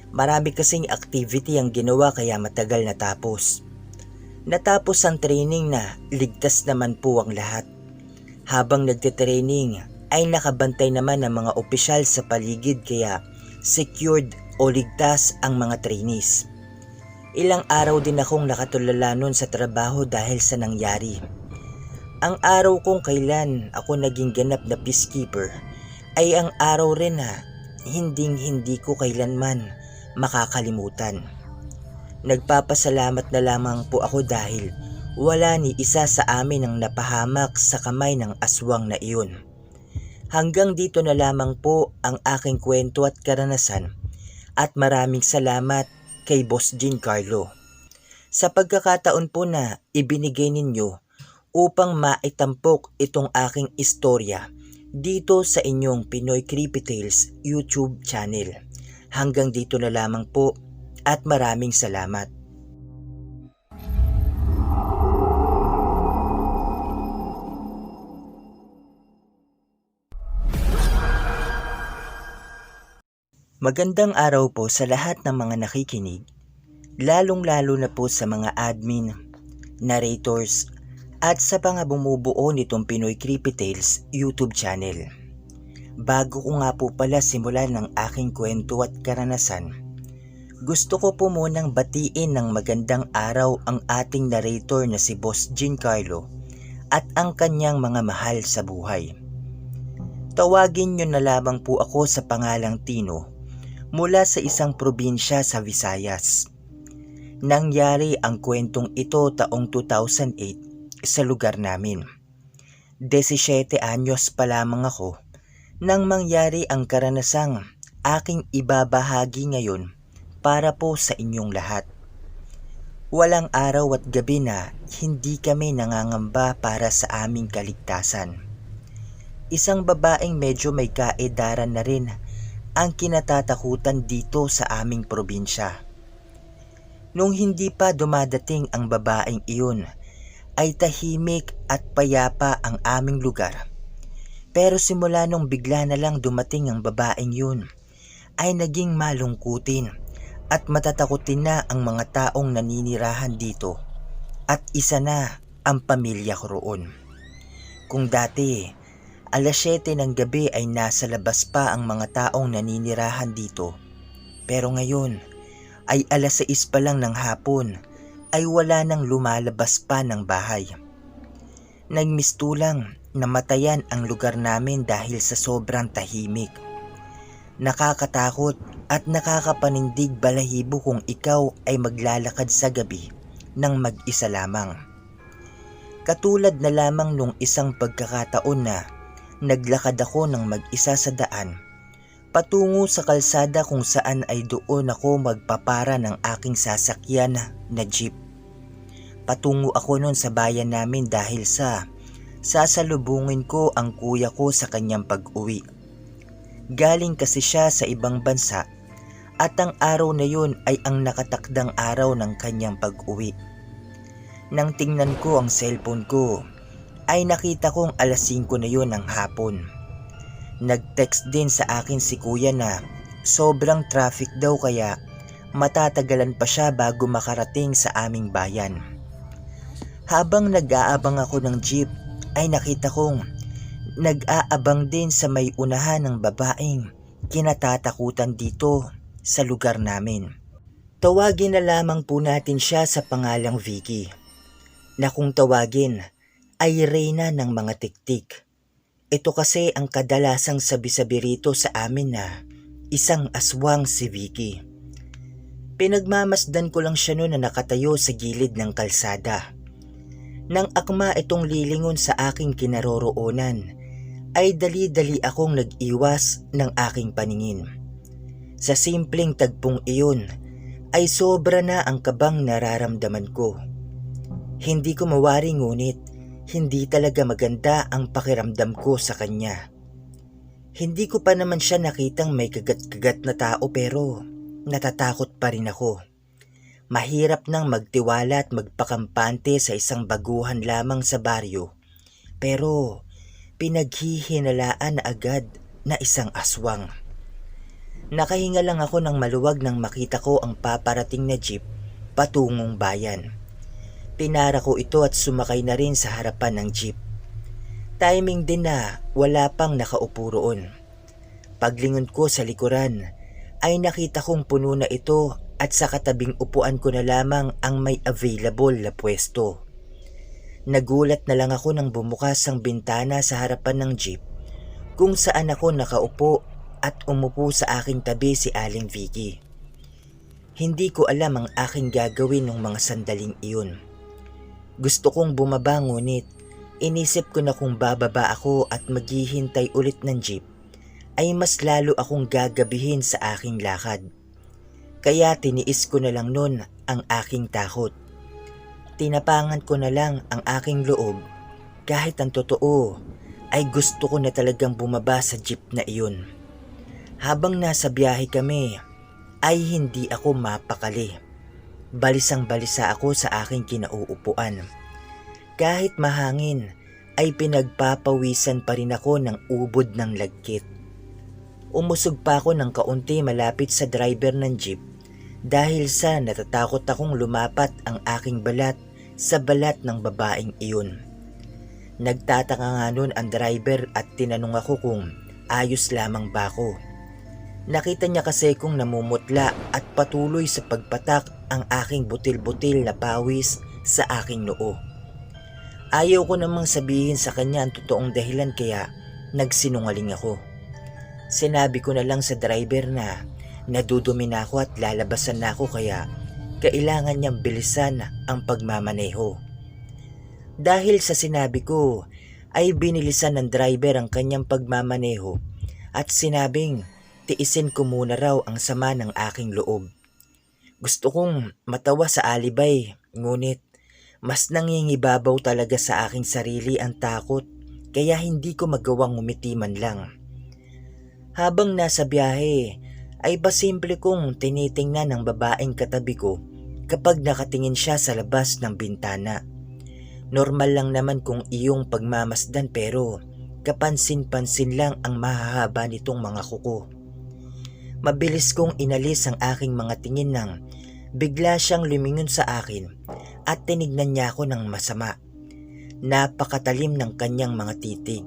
Marami kasing activity ang ginawa kaya matagal natapos. Natapos ang training na ligtas naman po ang lahat. Habang nagtitraining ay nakabantay naman ang mga opisyal sa paligid kaya secured o ligtas ang mga trainees. Ilang araw din akong nakatulala nun sa trabaho dahil sa nangyari. Ang araw kung kailan ako naging ganap na peacekeeper ay ang araw rin na hindi ko kailanman makakalimutan. Nagpapasalamat na lamang po ako dahil wala ni isa sa amin ang napahamak sa kamay ng aswang na iyon. Hanggang dito na lamang po ang aking kwento at karanasan at maraming salamat kay Boss Giancarlo sa pagkakataon po na ibinigay ninyo upang maitampok itong aking istorya dito sa inyong Pinoy Creepy Tales YouTube channel. Hanggang dito na lamang po at maraming salamat. Magandang araw po sa lahat ng mga nakikinig, lalong-lalo na po sa mga admin, narrators, at sa mga bumubuo nitong Pinoy Creepy Tales YouTube channel. Bago ko nga po pala simulan ng aking kwento at karanasan, gusto ko po munang batiin ng magandang araw ang ating narrator na si Boss Giancarlo at ang kanyang mga mahal sa buhay. Tawagin niyo na lamang po ako sa pangalang Tino mula sa isang probinsya sa Visayas. Nangyari ang kwentong ito taong 2008 sa lugar namin. 17 anyos pa lamang ako nang mangyari ang karanasang aking ibabahagi ngayon para po sa inyong lahat. Walang araw at gabi na hindi kami nangangamba para sa aming kaligtasan. Isang babaeng medyo may kaedaran na rin ang kinatatakutan dito sa aming probinsya. Nung hindi pa dumadating ang babaeng iyon, ay tahimik at payapa ang aming lugar. Pero simula nung bigla na lang dumating ang babaeng yun, ay naging malungkutin at matatakutin na ang mga taong naninirahan dito at isa na ang pamilya ko roon. Kung dati, alas 7 ng gabi ay nasa labas pa ang mga taong naninirahan dito, pero ngayon ay alas 6 pa lang ng hapon ay wala nang lumalabas pa ng bahay. Nagmistulang namatayan ang lugar namin dahil sa sobrang tahimik. Nakakatakot at nakakapanindig balahibo kung ikaw ay maglalakad sa gabi ng mag-isa lamang. Katulad na lamang nung isang pagkakataon na naglakad ako ng mag-isa sa daan patungo sa kalsada kung saan ay doon ako magpapara ng aking sasakyan na jeep. Patungo ako noon sa bayan namin dahil sa sasalubungin ko ang kuya ko sa kanyang pag-uwi. Galing kasi siya sa ibang bansa at ang araw na yun ay ang nakatakdang araw ng kanyang pag-uwi. Nang tingnan ko ang cellphone ko, ay nakita kong alas 5 na yun ng hapon. Nag-text din sa akin si kuya na sobrang traffic daw kaya matatagalan pa siya bago makarating sa aming bayan. Habang nag-aabang ako ng jeep, ay nakita kong nag-aabang din sa may unahan ng babaeng kinatatakutan dito sa lugar namin. Tawagin na lamang po natin siya sa pangalang Vicky, na kung tawagin ay reyna ng mga tiktik. Ito kasi ang kadalasang sabi-sabi rito sa amin na isang aswang si Vicky. Pinagmamasdan ko lang siya noon na nakatayo sa gilid ng kalsada. Nang akma itong lilingon sa aking kinaroroonan, ay dali-dali akong nag-iwas ng aking paningin. Sa simpleng tagpong iyon, ay sobra na ang kabang nararamdaman ko. Hindi ko mawari ngunit hindi talaga maganda ang pakiramdam ko sa kanya. Hindi ko pa naman siya nakitang may kagat-kagat na tao pero natatakot pa rin ako. Mahirap nang magtiwala at magpakampante sa isang baguhan lamang sa baryo, pero pinaghihinalaan na agad na isang aswang. Nakahinga lang ako ng maluwag nang makita ko ang paparating na jeep patungong bayan. Pinara ko ito at sumakay na rin sa harapan ng jeep. Timing din na wala pang nakaupo roon. Paglingon ko sa likuran ay nakita kong puno na ito at sa katabing upuan ko na lamang ang may available na pwesto. Nagulat na lang ako nang bumukas ang bintana sa harapan ng jeep kung saan ako nakaupo at umupo sa aking tabi si Aling Vicky. Hindi ko alam ang aking gagawin ng mga sandaling iyon. Gusto kong bumaba ngunit inisip ko na kung bababa ako at maghihintay ulit ng jeep ay mas lalo akong gagabihin sa aking lakad. Kaya tiniis ko na lang nun ang aking takot. Tinapangan ko na lang ang aking loob kahit ang totoo ay gusto ko na talagang bumaba sa jeep na iyon. Habang nasa biyahe kami ay hindi ako mapakali. Balisang-balisa ako sa aking kinauupuan. Kahit mahangin ay pinagpapawisan pa rin ako ng ubod ng lagkit. Umusog pa ako ng kaunti malapit sa driver ng jeep dahil sa natatakot akong lumapat ang aking balat sa balat ng babaeng iyon. Nagtataka nga nun ang driver at tinanong ako kung ayos lamang ba ako. Nakita niya kasi kong namumutla at patuloy sa pagpatak ang aking butil-butil na pawis sa aking noo. Ayaw ko namang sabihin sa kanya ang totoong dahilan kaya nagsinungaling ako. Sinabi ko na lang sa driver na nadudumi na ako at lalabasan na ako kaya kailangan niyang bilisan ang pagmamaneho. Dahil sa sinabi ko ay binilisan ng driver ang kanyang pagmamaneho at sinabing tiisin ko muna raw ang sama ng aking loob. Gusto kong matawa sa alibay, ngunit mas nangingibabaw talaga sa aking sarili ang takot kaya hindi ko magawang ngumiti man lang. Habang nasa biyahe ay pasimple kong tinitingnan ng babaeng katabi ko kapag nakatingin siya sa labas ng bintana. Normal lang naman kung iyong pagmamasdan pero kapansin-pansin lang ang mahahaba nitong mga kuko. Mabilis kong inalis ang aking mga tingin nang bigla siyang lumingon sa akin at tinignan niya ako ng masama. Napakatalim ng kanyang mga titig.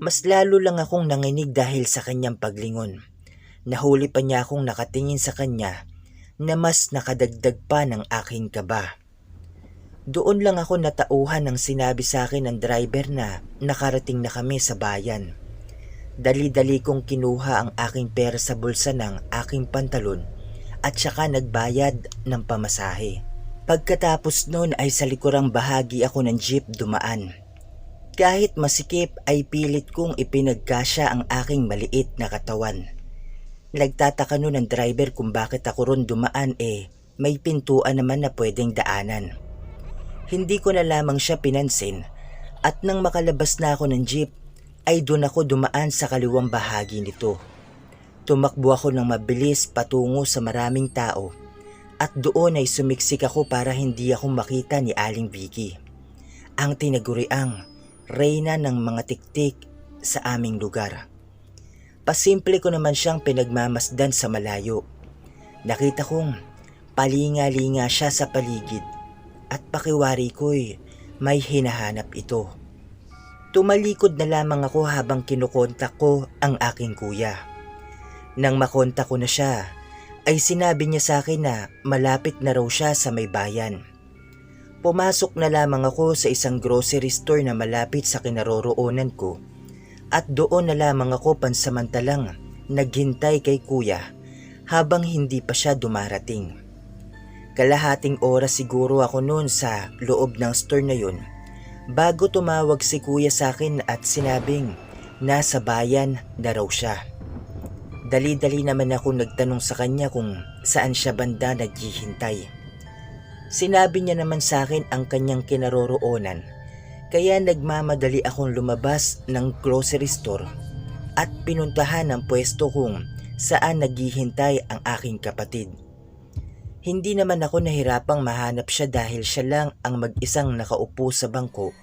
Mas lalo lang akong nanginig dahil sa kanyang paglingon. Nahuli pa niya akong nakatingin sa kanya na mas nakadagdag pa ng aking kaba. Doon lang ako natauhan ng sinabi sa akin ng driver na nakarating na kami sa bayan. Dali-dali kong kinuha ang aking pera sa bulsa ng aking pantalon at saka nagbayad ng pamasahe. Pagkatapos noon ay sa likurang bahagi ako ng jeep dumaan. Kahit masikip ay pilit kong ipinagkasya ang aking maliit na katawan. Nagtataka noon ang driver kung bakit ako ron dumaan may pintuan naman na pwedeng daanan. Hindi ko na lamang siya pinansin at nang makalabas na ako ng jeep ay doon ako dumaan sa kaliwang bahagi nito. Tumakbo ako ng mabilis patungo sa maraming tao at doon ay sumiksik ako para hindi ako makita ni Aling Vicky, ang tinaguriang reyna ng mga tiktik sa aming lugar. Pasimple ko naman siyang pinagmamasdan sa malayo. Nakita kong palinga-linga siya sa paligid at pakiwari ko'y may hinahanap ito. Tumalikod na lamang ako habang kinukontak ko ang aking kuya. Nang makontak ko na siya, ay sinabi niya sa akin na malapit na raw siya sa may bayan. Pumasok na lamang ako sa isang grocery store na malapit sa kinaroroonan ko at doon na lamang ako pansamantalang naghintay kay kuya habang hindi pa siya dumarating. Kalahating oras siguro ako noon sa loob ng store na yun bago tumawag si kuya sa akin at sinabing nasa bayan na raw siya. Dali-dali naman ako nagtanong sa kanya kung saan siya banda naghihintay. Sinabi niya naman sa akin ang kanyang kinaroroonan, kaya nagmamadali akong lumabas ng grocery store at pinuntahan ang pwesto kung saan naghihintay ang aking kapatid. Hindi naman ako nahirapang mahanap siya dahil siya lang ang mag-isang nakaupo sa bangko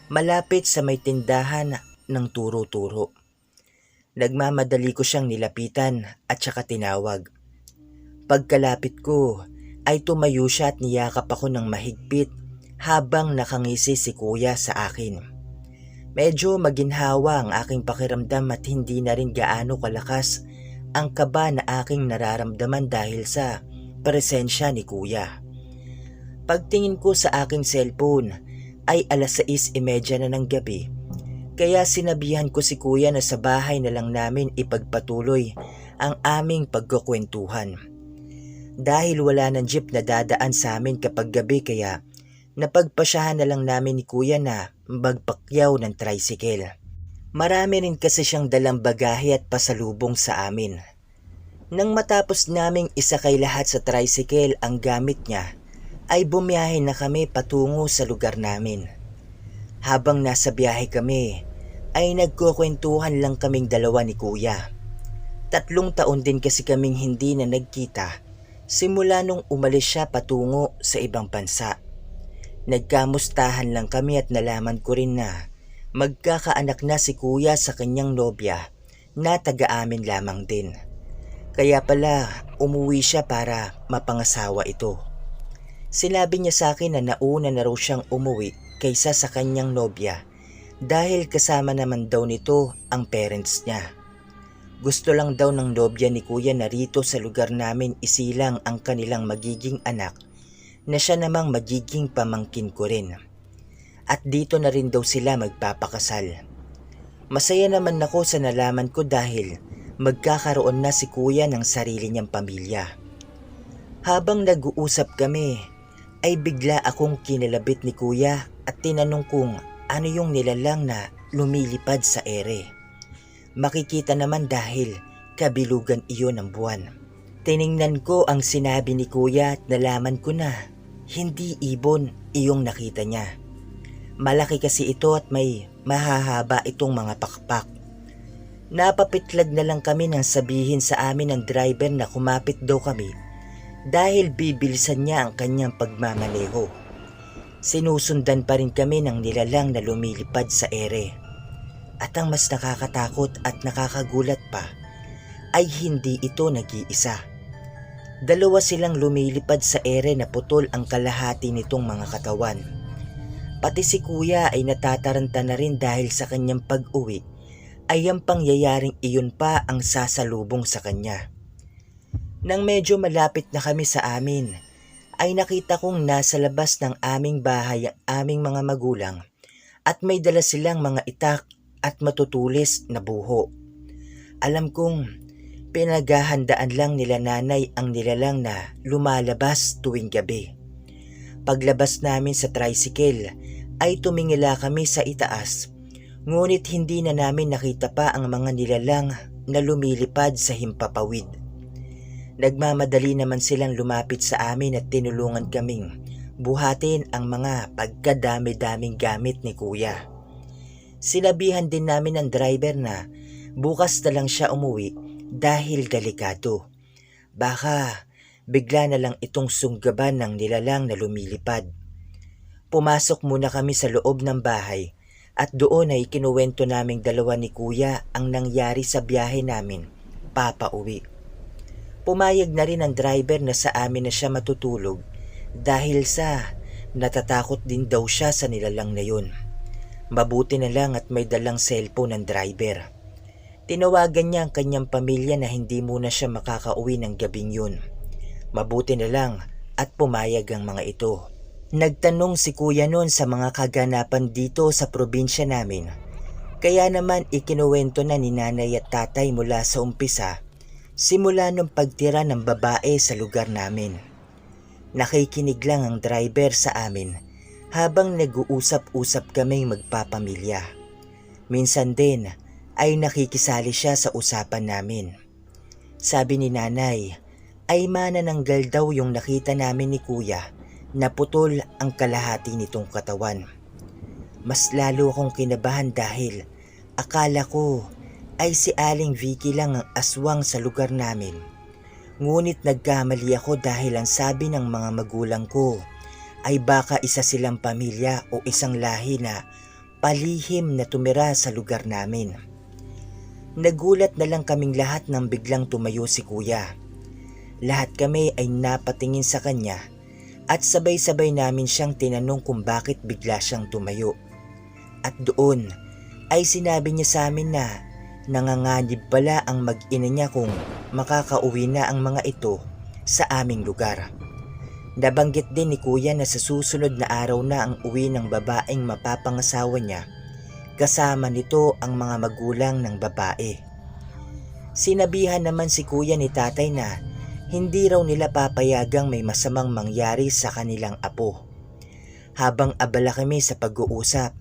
malapit sa may tindahan ng turo-turo. Nagmamadali ko siyang nilapitan at saka tinawag. Pagkalapit ko ay tumayo siya at niyakap ako ng mahigpit habang nakangisi si kuya sa akin. Medyo maginhawa ang aking pakiramdam at hindi na rin gaano kalakas ang kaba na aking nararamdaman dahil sa presensya ni kuya. Pagtingin ko sa aking cellphone ay 6:30 na ng gabi, kaya sinabihan ko si kuya na sa bahay na lang namin ipagpatuloy ang aming pagkukwentuhan. Dahil wala ng jeep na dadaan sa amin kapag gabi kaya napagpasyahan na lang namin ni kuya na magpakyaw ng tricycle. Marami rin kasi siyang dalang bagahe at pasalubong sa amin. Nang matapos naming isakay lahat sa tricycle ang gamit niya, ay bumiyahe na kami patungo sa lugar namin. Habang nasa biyahe kami, ay nagkukwentuhan lang kaming dalawa ni kuya. 3 taon din kasi kaming hindi na nagkita simula nung umalis siya patungo sa ibang bansa. Nagkamustahan lang kami at nalaman ko rin na magkakaanak na si kuya sa kanyang nobya na taga-amin lamang din. Kaya pala umuwi siya para mapangasawa ito. Sinabi niya sa akin na nauna na raw siyang umuwi kaysa sa kanyang nobya dahil kasama naman daw nito ang parents niya. Gusto lang daw ng nobya ni kuya na rito sa lugar namin isilang ang kanilang magiging anak na siya namang magiging pamangkin ko rin. At dito na rin daw sila magpapakasal. Masaya naman ako sa nalaman ko dahil magkakaroon na si kuya ng sarili niyang pamilya. Habang nag-uusap kami, ay bigla akong kinalabit ni kuya at tinanong kung ano yung nilalang na lumilipad sa ere. Makikita naman dahil kabilugan iyon ng buwan. Tiningnan ko ang sinabi ni kuya at nalaman ko na hindi ibon iyong nakita niya. Malaki kasi ito at may mahahaba itong mga pakpak. Napapitlag na lang kami nang sabihin sa amin ng driver na kumapit daw kami dahil bibilisan niya ang kanyang pagmamaneho. Sinusundan pa rin kami ng nilalang na lumilipad sa ere. At ang mas nakakatakot at nakakagulat pa ay hindi ito nag-iisa. 2 silang lumilipad sa ere na putol ang kalahati nitong mga katawan. Pati si kuya ay natataranta na rin dahil sa kanyang pag-uwi ay ang pangyayaring iyon pa ang sasalubong sa kanya. Nang medyo malapit na kami sa amin, ay nakita kong nasa labas ng aming bahay ang aming mga magulang at may dala silang mga itak at matutulis na buho. Alam kong pinaghahandaan lang nila nanay ang nilalang na lumalabas tuwing gabi. Paglabas namin sa tricycle ay tumingila kami sa itaas. Ngunit hindi na namin nakita pa ang mga nilalang na lumilipad sa himpapawid. Nagmamadali naman silang lumapit sa amin at tinulungan kaming buhatin ang mga pagkadami-daming gamit ni kuya. Sinabihan din namin ng driver na bukas na lang siya umuwi dahil delikado. Baka bigla na lang itong sunggaban ng nilalang na lumilipad. Pumasok muna kami sa loob ng bahay at doon ay kinuwento naming dalawa ni kuya ang nangyari sa biyahe namin papauwi. Pumayag na rin ang driver na sa amin na siya matutulog dahil sa natatakot din daw siya sa nilalang na yun. Mabuti na lang at may dalang cellphone ng driver. Tinawagan niya ang kanyang pamilya na hindi muna siya makakauwi ng gabing yun. Mabuti na lang at pumayag ang mga ito. Nagtanong si kuya noon sa mga kaganapan dito sa probinsya namin. Kaya naman ikinuwento na ni nanay at tatay mula sa umpisa, simula nung pagtira ng babae sa lugar namin. Nakikinig lang ang driver sa amin habang nag-uusap-usap kaming magpapamilya. Minsan din ay nakikisali siya sa usapan namin. Sabi ni nanay ay manananggal daw yung nakita namin ni kuya na putol ang kalahati nitong katawan. Mas lalo akong kinabahan dahil akala ko ay si Aling Vicky lang ang aswang sa lugar namin. Ngunit nagkamali ako dahil ang sabi ng mga magulang ko ay baka isa silang pamilya o isang lahi na palihim na tumira sa lugar namin. Nagulat na lang kaming lahat nang biglang tumayo si kuya. Lahat kami ay napatingin sa kanya at sabay-sabay namin siyang tinanong kung bakit bigla siyang tumayo. At doon ay sinabi niya sa amin na nanganganib pala ang mag-ina niya kung makakauwi na ang mga ito sa aming lugar. Nabanggit din ni kuya na sa susunod na araw na ang uwi ng babaeng mapapangasawa niya, kasama nito ang mga magulang ng babae. Sinabihan naman si kuya ni tatay na hindi raw nila papayagang may masamang mangyari sa kanilang apo. Habang abala kami sa pag-uusap,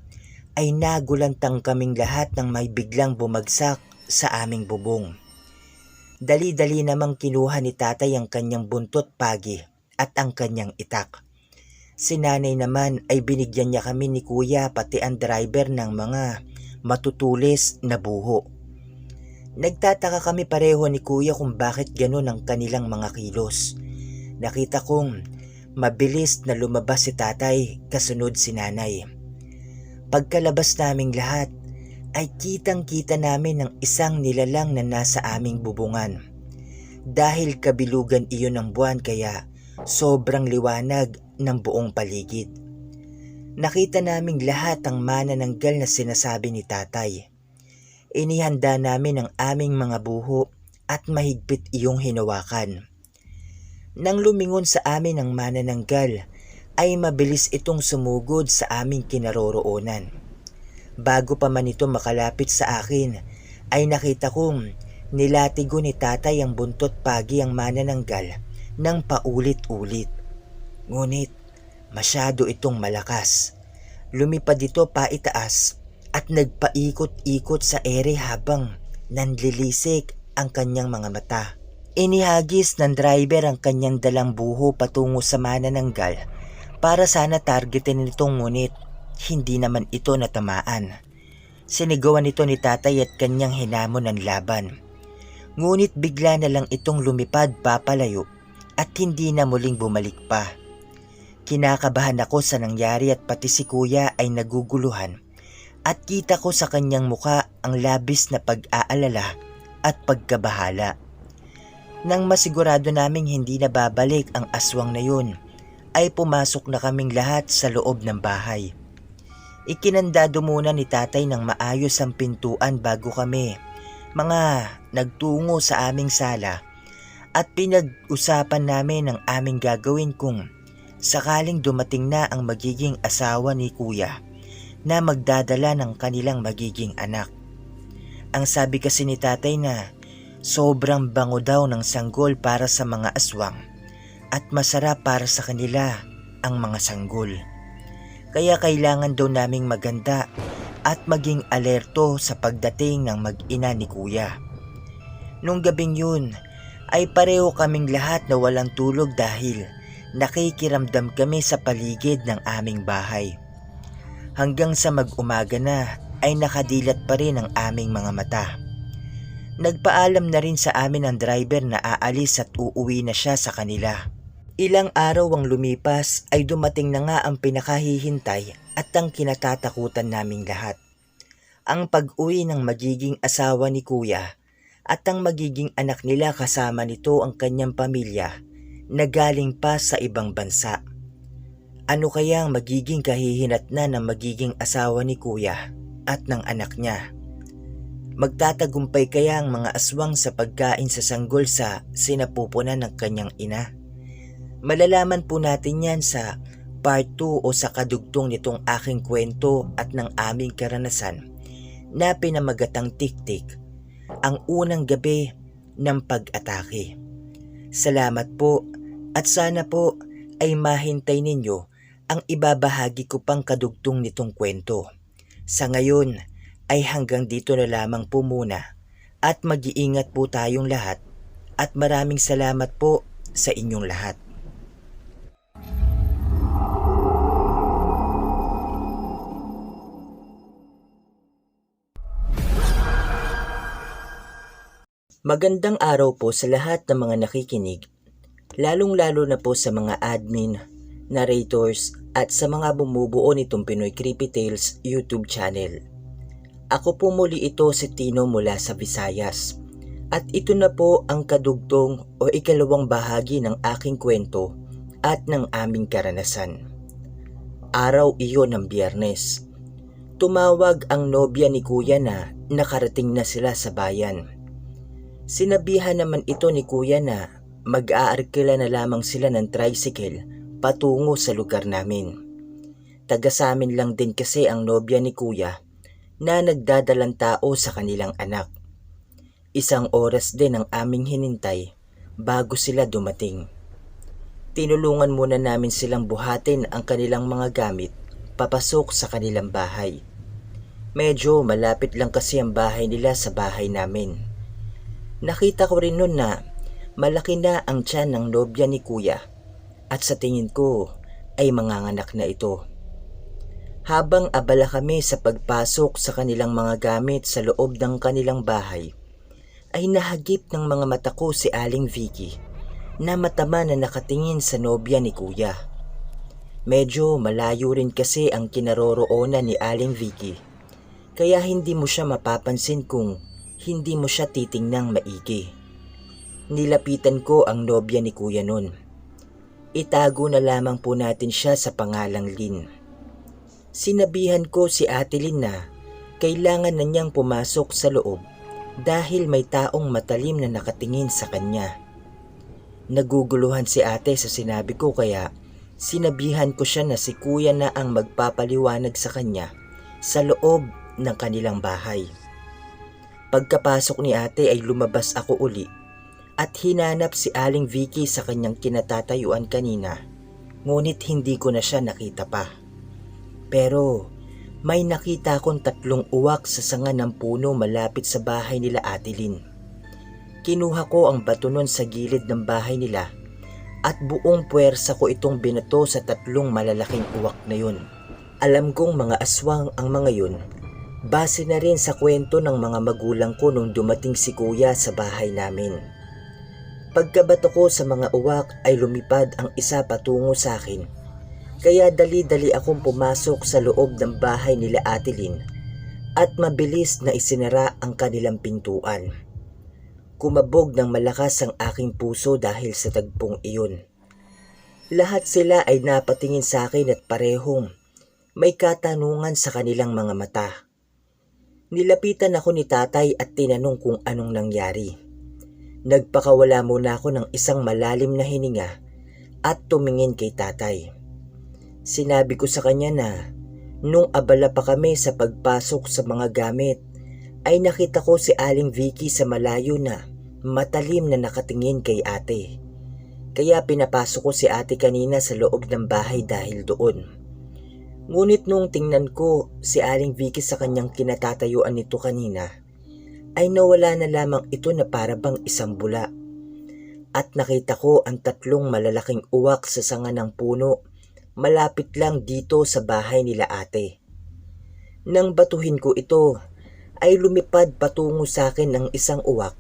ay nagulantang kaming lahat nang may biglang bumagsak sa aming bubong. Dali-dali namang kinuha ni tatay ang kanyang buntot pagi at ang kanyang itak. Si nanay naman ay binigyan niya kami ni kuya pati ang driver ng mga matutulis na buho. Nagtataka kami pareho ni kuya kung bakit ganun ang kanilang mga kilos. Nakita kong mabilis na lumabas si tatay kasunod si nanay. Pagkalabas naming lahat ay kitang-kita namin ang isang nilalang na nasa aming bubungan. Dahil kabilugan iyon ng buwan kaya sobrang liwanag ng buong paligid. Nakita naming lahat ang manananggal na sinasabi ni tatay. Inihanda namin ang aming mga buho at mahigpit iyong hinawakan. Nang lumingon sa amin ang manananggal, ay mabilis itong sumugod sa aming kinaroroonan. Bago pa man ito makalapit sa akin, ay nakita kong nilatigo ni tatay ang buntot pagi ang manananggal ng paulit-ulit. Ngunit masyado itong malakas. Lumipad ito paitaas at nagpaikot-ikot sa ere habang nanlilisik ang kanyang mga mata. Inihagis ng driver ang kanyang dalang buho patungo sa manananggal para sana targetin nitong, ngunit hindi naman ito natamaan. Sinigawan ito ni tatay at kanyang hinamon ng laban. Ngunit bigla na lang itong lumipad papalayo at hindi na muling bumalik pa. Kinakabahan ako sa nangyari at pati si kuya ay naguguluhan at kita ko sa kanyang muka ang labis na pag-aalala at pagkabahala. Nang masigurado naming hindi na babalik ang aswang na yun, ay pumasok na kaming lahat sa loob ng bahay. Ikinandado muna ni tatay ng maayos ang pintuan bago kami nagtungo sa aming sala at pinag-usapan namin ang aming gagawin kung sakaling dumating na ang magiging asawa ni kuya na magdadala ng kanilang magiging anak. Ang sabi kasi ni tatay na sobrang bango daw ng sanggol para sa mga aswang at masarap para sa kanila ang mga sanggol. Kaya kailangan daw naming maganda at maging alerto sa pagdating ng mag-ina ni kuya. Nung gabing yun ay pareho kaming lahat na walang tulog dahil nakikiramdam kami sa paligid ng aming bahay. Hanggang sa mag-umaga na ay nakadilat pa rin ang aming mga mata. Nagpaalam na rin sa amin ang driver na aalis at uuwi na siya sa kanila. Ilang araw ang lumipas ay dumating na nga ang pinakahihintay at ang kinatatakutan naming lahat. Ang pag-uwi ng magiging asawa ni kuya at ang magiging anak nila kasama nito ang kanyang pamilya na galing pa sa ibang bansa. Ano kaya ang magiging kahihinatnan ng magiging asawa ni kuya at ng anak niya? Magtatagumpay kaya ang mga aswang sa pagkain sa sanggol sa sinapupunan ng kanyang ina? Malalaman po natin yan sa part 2 o sa kadugtong nitong aking kwento at ng aming karanasan na pinamagatang Tiktik ang unang gabi ng pag-atake. Salamat po at sana po ay mahintay ninyo ang ibabahagi ko pang kadugtong nitong kwento. Sa ngayon ay hanggang dito na lamang po muna at mag-iingat po tayong lahat at maraming salamat po sa inyong lahat. Magandang araw po sa lahat ng mga nakikinig, lalong-lalo na po sa mga admin, narrators at sa mga bumubuo nitong Pinoy Creepy Tales YouTube channel. Ako po muli ito si Tino mula sa Visayas at ito na po ang kadugtong o ikalawang bahagi ng aking kwento at ng aming karanasan. Araw iyon ng Biyernes. Tumawag ang nobya ni Kuya na nakarating na sila sa bayan. Sinabihan naman ito ni Kuya na mag-aarkila na lamang sila ng tricycle patungo sa lugar namin. Taga sa amin lang din kasi ang nobya ni Kuya na nagdadalang tao sa kanilang anak. Isang oras din ang aming hinintay bago sila dumating. Tinulungan muna namin silang buhatin ang kanilang mga gamit papasok sa kanilang bahay. Medyo malapit lang kasi ang bahay nila sa bahay namin. Nakita ko rin noon na malaki na ang tiyan ng nobya ni Kuya at sa tingin ko ay manganganak na ito. Habang abala kami sa pagpasok sa kanilang mga gamit sa loob ng kanilang bahay, ay nahagip ng mga mata ko si Aling Vicky na matama na nakatingin sa nobya ni Kuya. Medyo malayo rin kasi ang kinaroroonan ni Aling Vicky, kaya hindi mo siya mapapansin kung hindi mo siya titingnang maigi. Nilapitan ko ang nobya ni Kuya nun. Itago na lamang po natin siya sa pangalang Lynn. Sinabihan ko si Ate Lynn na kailangan na niyang pumasok sa loob dahil may taong matalim na nakatingin sa kanya. Naguguluhan si ate sa sinabi ko kaya sinabihan ko siya na si Kuya na ang magpapaliwanag sa kanya sa loob ng kanilang bahay. Pagkapasok ni ate ay lumabas ako uli at hinanap si Aling Vicky sa kanyang kinatatayuan kanina, ngunit hindi ko na siya nakita pa. Pero may nakita akong 3 uwak sa sanga ng puno malapit sa bahay nila Ate Lynn. Kinuha ko ang bato nun sa gilid ng bahay nila at buong puwersa ko itong binato sa 3 malalaking uwak na yun. Alam kong mga aswang ang mga yun. Base na rin sa kwento ng mga magulang ko nung dumating si Kuya sa bahay namin. Pagkabato ko sa mga uwak ay lumipad ang isa patungo sa akin. Kaya dali-dali akong pumasok sa loob ng bahay nila Ate Lynn at mabilis na isinara ang kanilang pintuan. Kumabog ng malakas ang aking puso dahil sa tagpong iyon. Lahat sila ay napatingin sa akin at parehong may katanungan sa kanilang mga mata. Nilapitan ako ni tatay at tinanong kung anong nangyari. Nagpakawala muna ako ng isang malalim na hininga at tumingin kay tatay. Sinabi ko sa kanya na nung abala pa kami sa pagpasok sa mga gamit ay nakita ko si Aling Vicky sa malayo na matalim na nakatingin kay ate. Kaya pinapasok ko si ate kanina sa loob ng bahay dahil doon. Ngunit nung tingnan ko si Aling Vicky sa kanyang kinatatayuan nito kanina, ay nawala na lamang ito na para bang isang bula. At nakita ko ang 3 malalaking uwak sa sanga ng puno malapit lang dito sa bahay nila ate. Nang batuhin ko ito, ay lumipad patungo sa akin ng isang uwak,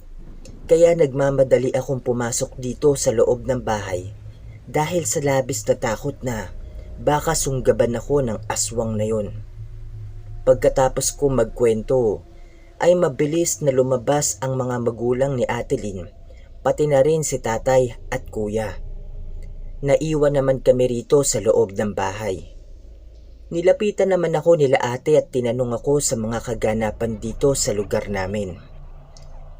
kaya nagmamadali akong pumasok dito sa loob ng bahay dahil sa labis na takot na baka sunggaban ako ng aswang na yon. Pagkatapos ko magkwento, ay mabilis na lumabas ang mga magulang ni Ate Lynn, pati na rin si tatay at kuya. Naiwan naman kami rito sa loob ng bahay. Nilapitan naman ako nila ate at tinanong ako sa mga kaganapan dito sa lugar namin.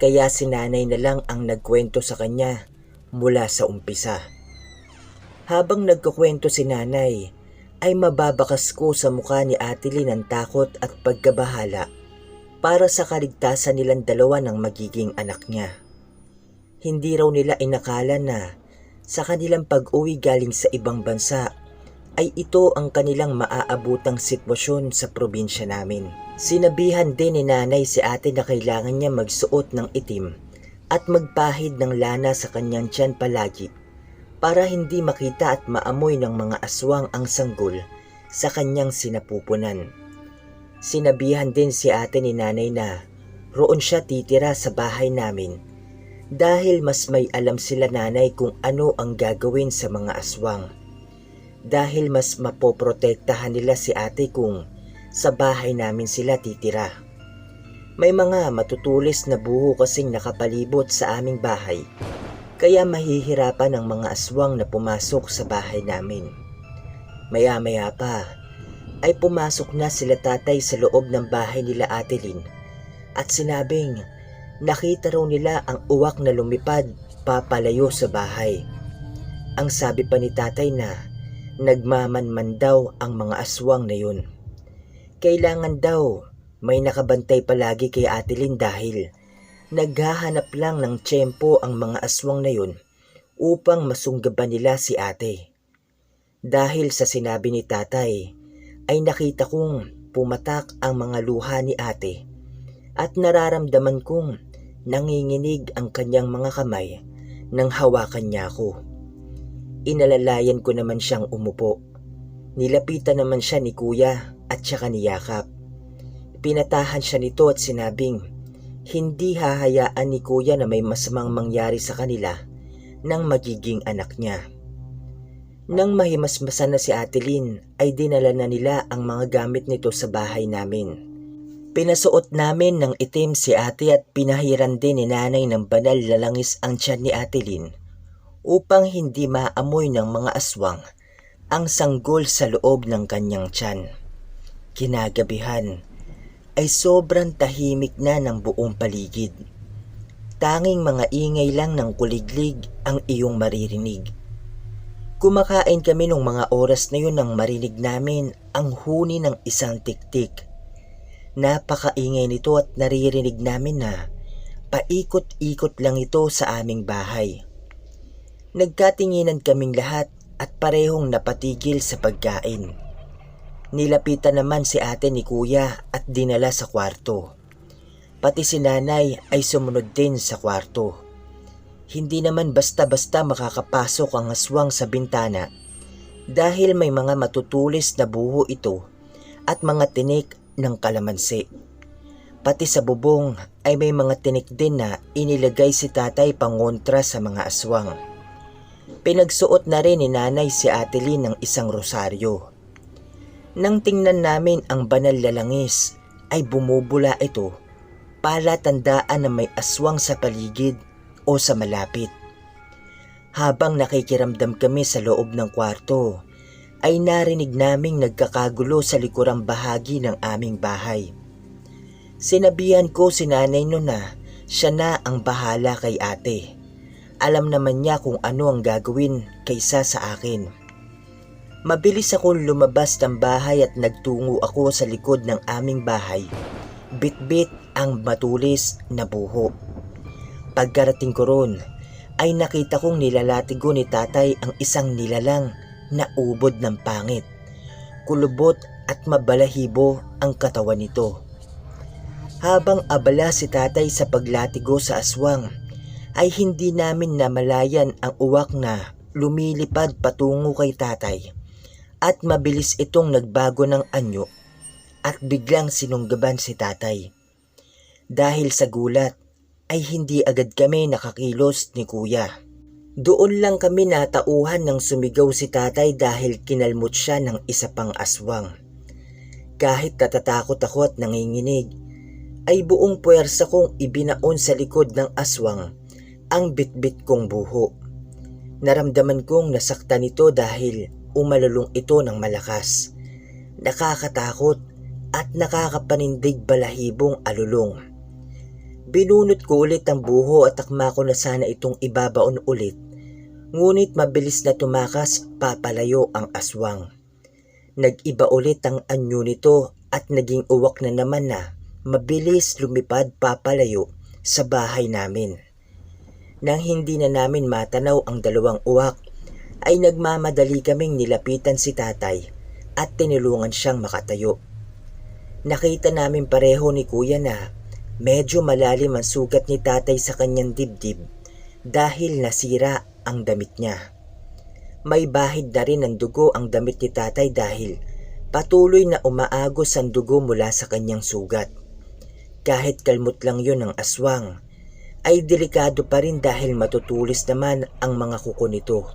Kaya si nanay na lang ang nagkwento sa kanya mula sa umpisa. Habang nagkukwento si nanay, ay mababakas ko sa mukha ni Ate Lynn ang takot at pagkabahala para sa kaligtasan nilang dalawa ng magiging anak niya. Hindi raw nila inakala na sa kanilang pag-uwi galing sa ibang bansa ay ito ang kanilang maaabutang sitwasyon sa probinsya namin. Sinabihan din ni nanay si ate na kailangan niya magsuot ng itim at magpahid ng lana sa kanyang tiyan palagi para hindi makita at maamoy ng mga aswang ang sanggol sa kanyang sinapupunan. Sinabihan din si ate ni nanay na roon siya titira sa bahay namin dahil mas may alam sila nanay kung ano ang gagawin sa mga aswang. Dahil mas mapoprotektahan nila si ate kung sa bahay namin sila titira. May mga matutulis na buho kasing nakapalibot sa aming bahay, kaya mahihirapan ang mga aswang na pumasok sa bahay namin. Maya-maya pa ay pumasok na sila tatay sa loob ng bahay nila Ate Lynn at sinabing nakita raw nila ang uwak na lumipad papalayo sa bahay. Ang sabi pa ni tatay na nagmamanman daw ang mga aswang na yun. Kailangan daw may nakabantay palagi kay Ate Lynn dahil naghahanap lang ng tiyempo ang mga aswang na yun upang masunggaban nila si ate. Dahil sa sinabi ni tatay ay nakita kong pumatak ang mga luha ni ate at nararamdaman kong nanginginig ang kanyang mga kamay nang hawakan niya ako. Inalalayan ko naman siyang umupo. Nilapitan naman siya ni kuya at saka niyakap. Pinatahan siya nito at sinabing hindi hahayaan ni kuya na may masamang mangyari sa kanila nang magiging anak niya. Nang mahimasmasan na si Ate Lynn ay dinala na nila ang mga gamit nito sa bahay namin. Pinasuot namin ng itim si ate at pinahiran din ni nanay ng banal na langis ang tiyan ni Ate Lynn upang hindi maamoy ng mga aswang ang sanggol sa loob ng kanyang tiyan. Kinagabihan ay sobrang tahimik na ng buong paligid. Tanging mga ingay lang ng kuliglig ang iyong maririnig. Kumakain kami nung mga oras na yun nang marinig namin ang huni ng isang tiktik. Napakaingay nito at naririnig namin na paikot-ikot lang ito sa aming bahay. Nagkatinginan kaming lahat at parehong napatigil sa pagkain. Nilapitan naman si ate ni kuya at dinala sa kwarto. Pati si nanay ay sumunod din sa kwarto. Hindi naman basta-basta makakapasok ang aswang sa bintana dahil may mga matutulis na buho ito at mga tinik ng kalamansi. Pati sa bubong ay may mga tinik din na inilagay si tatay pangontra sa mga aswang. Pinagsuot na rin ni nanay si Ate Lynn ng isang rosaryo. Nang tingnan namin ang banal na langis ay bumubula ito, palatandaan na may aswang sa paligid o sa malapit. Habang nakikiramdam kami sa loob ng kwarto, ay narinig naming nagkakagulo sa likurang bahagi ng aming bahay. Sinabihan ko si nanay no na siya na ang bahala kay ate. Alam naman niya kung ano ang gagawin kaysa sa akin. Mabilis akong lumabas ng bahay at nagtungo ako sa likod ng aming bahay. Bit-bit ang matulis na buho. Pagkarating ko ron, ay nakita kong nilalatigo ni tatay ang isang nilalang na ubod ng pangit. Kulubot at mabalahibo ang katawan nito. Habang abala si tatay sa paglatigo sa aswang, ay hindi namin namalayan ang uwak na lumilipad patungo kay tatay at mabilis itong nagbago ng anyo at biglang sinunggaban si tatay. Dahil sa gulat ay hindi agad kami nakakilos ni kuya. Doon lang kami natauhan nang sumigaw si tatay dahil kinalmot siya ng isa pang aswang. Kahit natatakot ako at nanginginig, ay buong puwersa kong ibinaon sa likod ng aswang ang bitbit kong buho. Naramdaman kong nasaktan ito dahil umalulong ito ng malakas. Nakakatakot at nakakapanindig balahibong alulong. Binunot ko ulit ang buho at akma ko na sana itong ibabaon ulit. Ngunit mabilis na tumakas papalayo ang aswang. Nag-iba ulit ang anyo nito at naging uwak na naman na mabilis lumipad papalayo sa bahay namin. Nang hindi na namin matanaw ang dalawang uwak, ay nagmamadali kaming nilapitan si tatay at tinulungan siyang makatayo. Nakita namin pareho ni kuya na medyo malalim ang sugat ni tatay sa kanyang dibdib dahil nasira ang damit niya. May bahid na rin ng dugo ang damit ni tatay dahil patuloy na umaagos ang dugo mula sa kanyang sugat. Kahit kalmot lang yun ng aswang, ay delikado pa rin dahil matutulis naman ang mga kuko nito.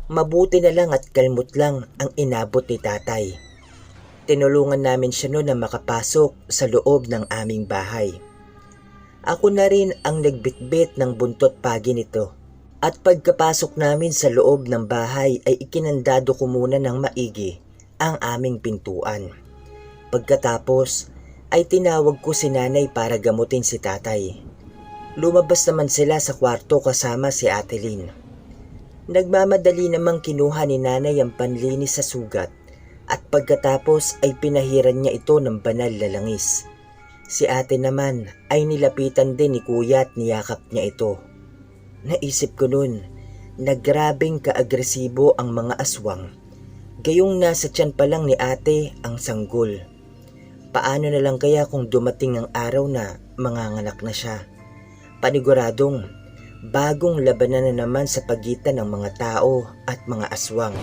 Mabuti na lang at kalmot lang ang inabot ni tatay. Tinulungan namin siya noon na makapasok sa loob ng aming bahay. Ako na rin ang nagbitbit ng buntot pagi nito. At pagkapasok namin sa loob ng bahay ay ikinandado ko muna ng maigi ang aming pintuan. Pagkatapos ay tinawag ko si nanay para gamutin si tatay. Lumabas naman sila sa kwarto kasama si Ate Lynn. Nagmamadali namang kinuha ni nanay ang panlinis sa sugat at pagkatapos ay pinahiran niya ito ng banal na langis. Si ate naman ay nilapitan din ni kuya at niyakap niya ito. Naisip ko nun na grabeng kaagresibo ang mga aswang. Gayong nasa tiyan pa lang ni ate ang sanggol. Paano na lang kaya kung dumating ang araw na manganganak na siya? Paniguradong bagong labanan na naman sa pagitan ng mga tao at mga aswang.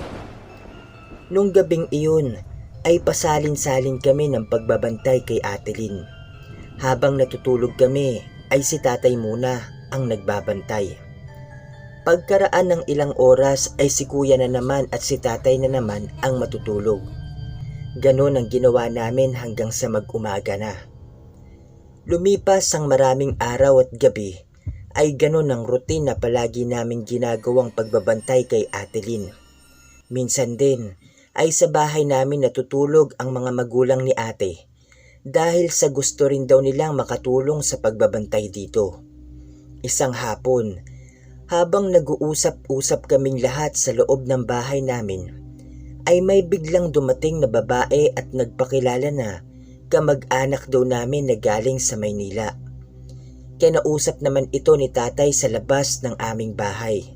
Nung gabing iyon ay pasalin-salin kami ng pagbabantay kay Ate Lynn. Habang natutulog kami ay si tatay muna ang nagbabantay. Pagkaraan ng ilang oras ay si kuya na naman at si tatay na naman ang matutulog. Ganon ang ginawa namin hanggang sa mag-umaga na. Lumipas ang maraming araw at gabi ay ganon ang routine na palagi naming ginagawang pagbabantay kay Ate Lynn. Minsan din ay sa bahay namin natutulog ang mga magulang ni ate dahil sa gusto rin daw nilang makatulong sa pagbabantay dito. Isang hapon, habang nag-uusap-usap kaming lahat sa loob ng bahay namin, ay may biglang dumating na babae at nagpakilala na kamag-anak daw namin na galing sa Maynila. Kinausap naman ito ni tatay sa labas ng aming bahay.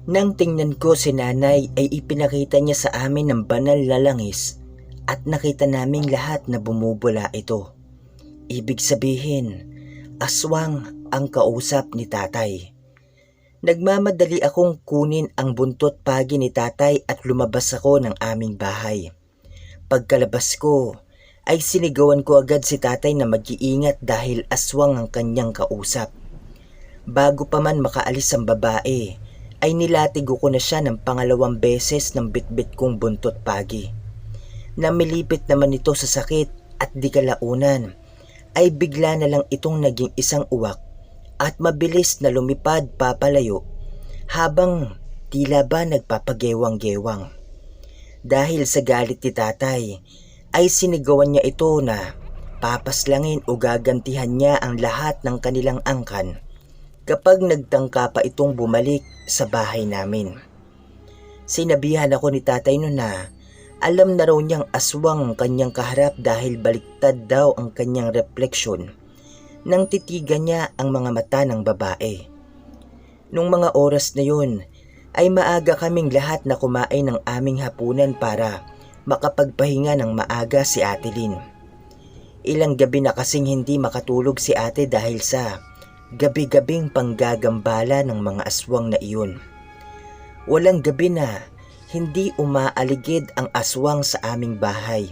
Nang tingnan ko si nanay ay ipinakita niya sa amin ng banal na langis at nakita naming lahat na bumubula ito. Ibig sabihin, aswang ang kausap ni tatay. Nagmamadali akong kunin ang buntot pagi ni tatay at lumabas ako ng aming bahay. Pagkalabas ko, ay sinigawan ko agad si tatay na mag-iingat dahil aswang ang kanyang kausap. Bago pa man makaalis ang babae, ay nilatigo ko na siya ng pangalawang beses ng bitbit kong buntot pagi. Namilipit naman ito sa sakit at di kalaunan, ay bigla na lang itong naging isang uwak at mabilis na lumipad papalayo habang tila ba nagpapagewang-gewang. Dahil sa galit ni tatay, ay sinigawan niya ito na papaslangin o gagantihan niya ang lahat ng kanilang angkan kapag nagtangka pa itong bumalik sa bahay namin. Sinabihan ako ni tatay noon na alam na raw niyang aswang ang kanyang kaharap dahil baliktad daw ang kanyang refleksyon nang titigan niya ang mga mata ng babae. Nung mga oras na yun, ay maaga kaming lahat na kumain ng aming hapunan para makapagpahinga ng maaga si Ate Lynn. Ilang gabi na kasing hindi makatulog si ate dahil sa gabi-gabing panggagambala ng mga aswang na iyon. Walang gabi na hindi umaaligid ang aswang sa aming bahay.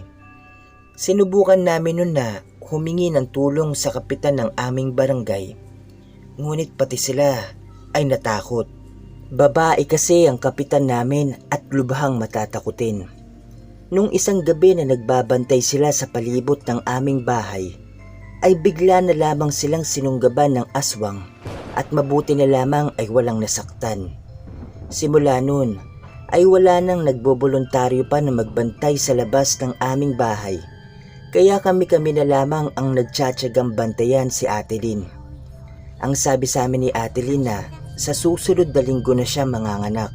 Sinubukan namin nun na humingi ng tulong sa kapitan ng aming barangay, ngunit pati sila ay natakot. Babae kasi ang kapitan namin at lubhang matatakutin. Nung isang gabi na nagbabantay sila sa palibot ng aming bahay, ay bigla na lamang silang sinunggaban ng aswang at mabuti na lamang ay walang nasaktan. Simula nun ay wala nang nagboboluntaryo pa na magbantay sa labas ng aming bahay, kaya kami na lamang ang nagtsatsagang bantayan si Ate Lynn. Ang sabi sa amin ni Ate Lynn na sa susunod na linggo na siya manganganak,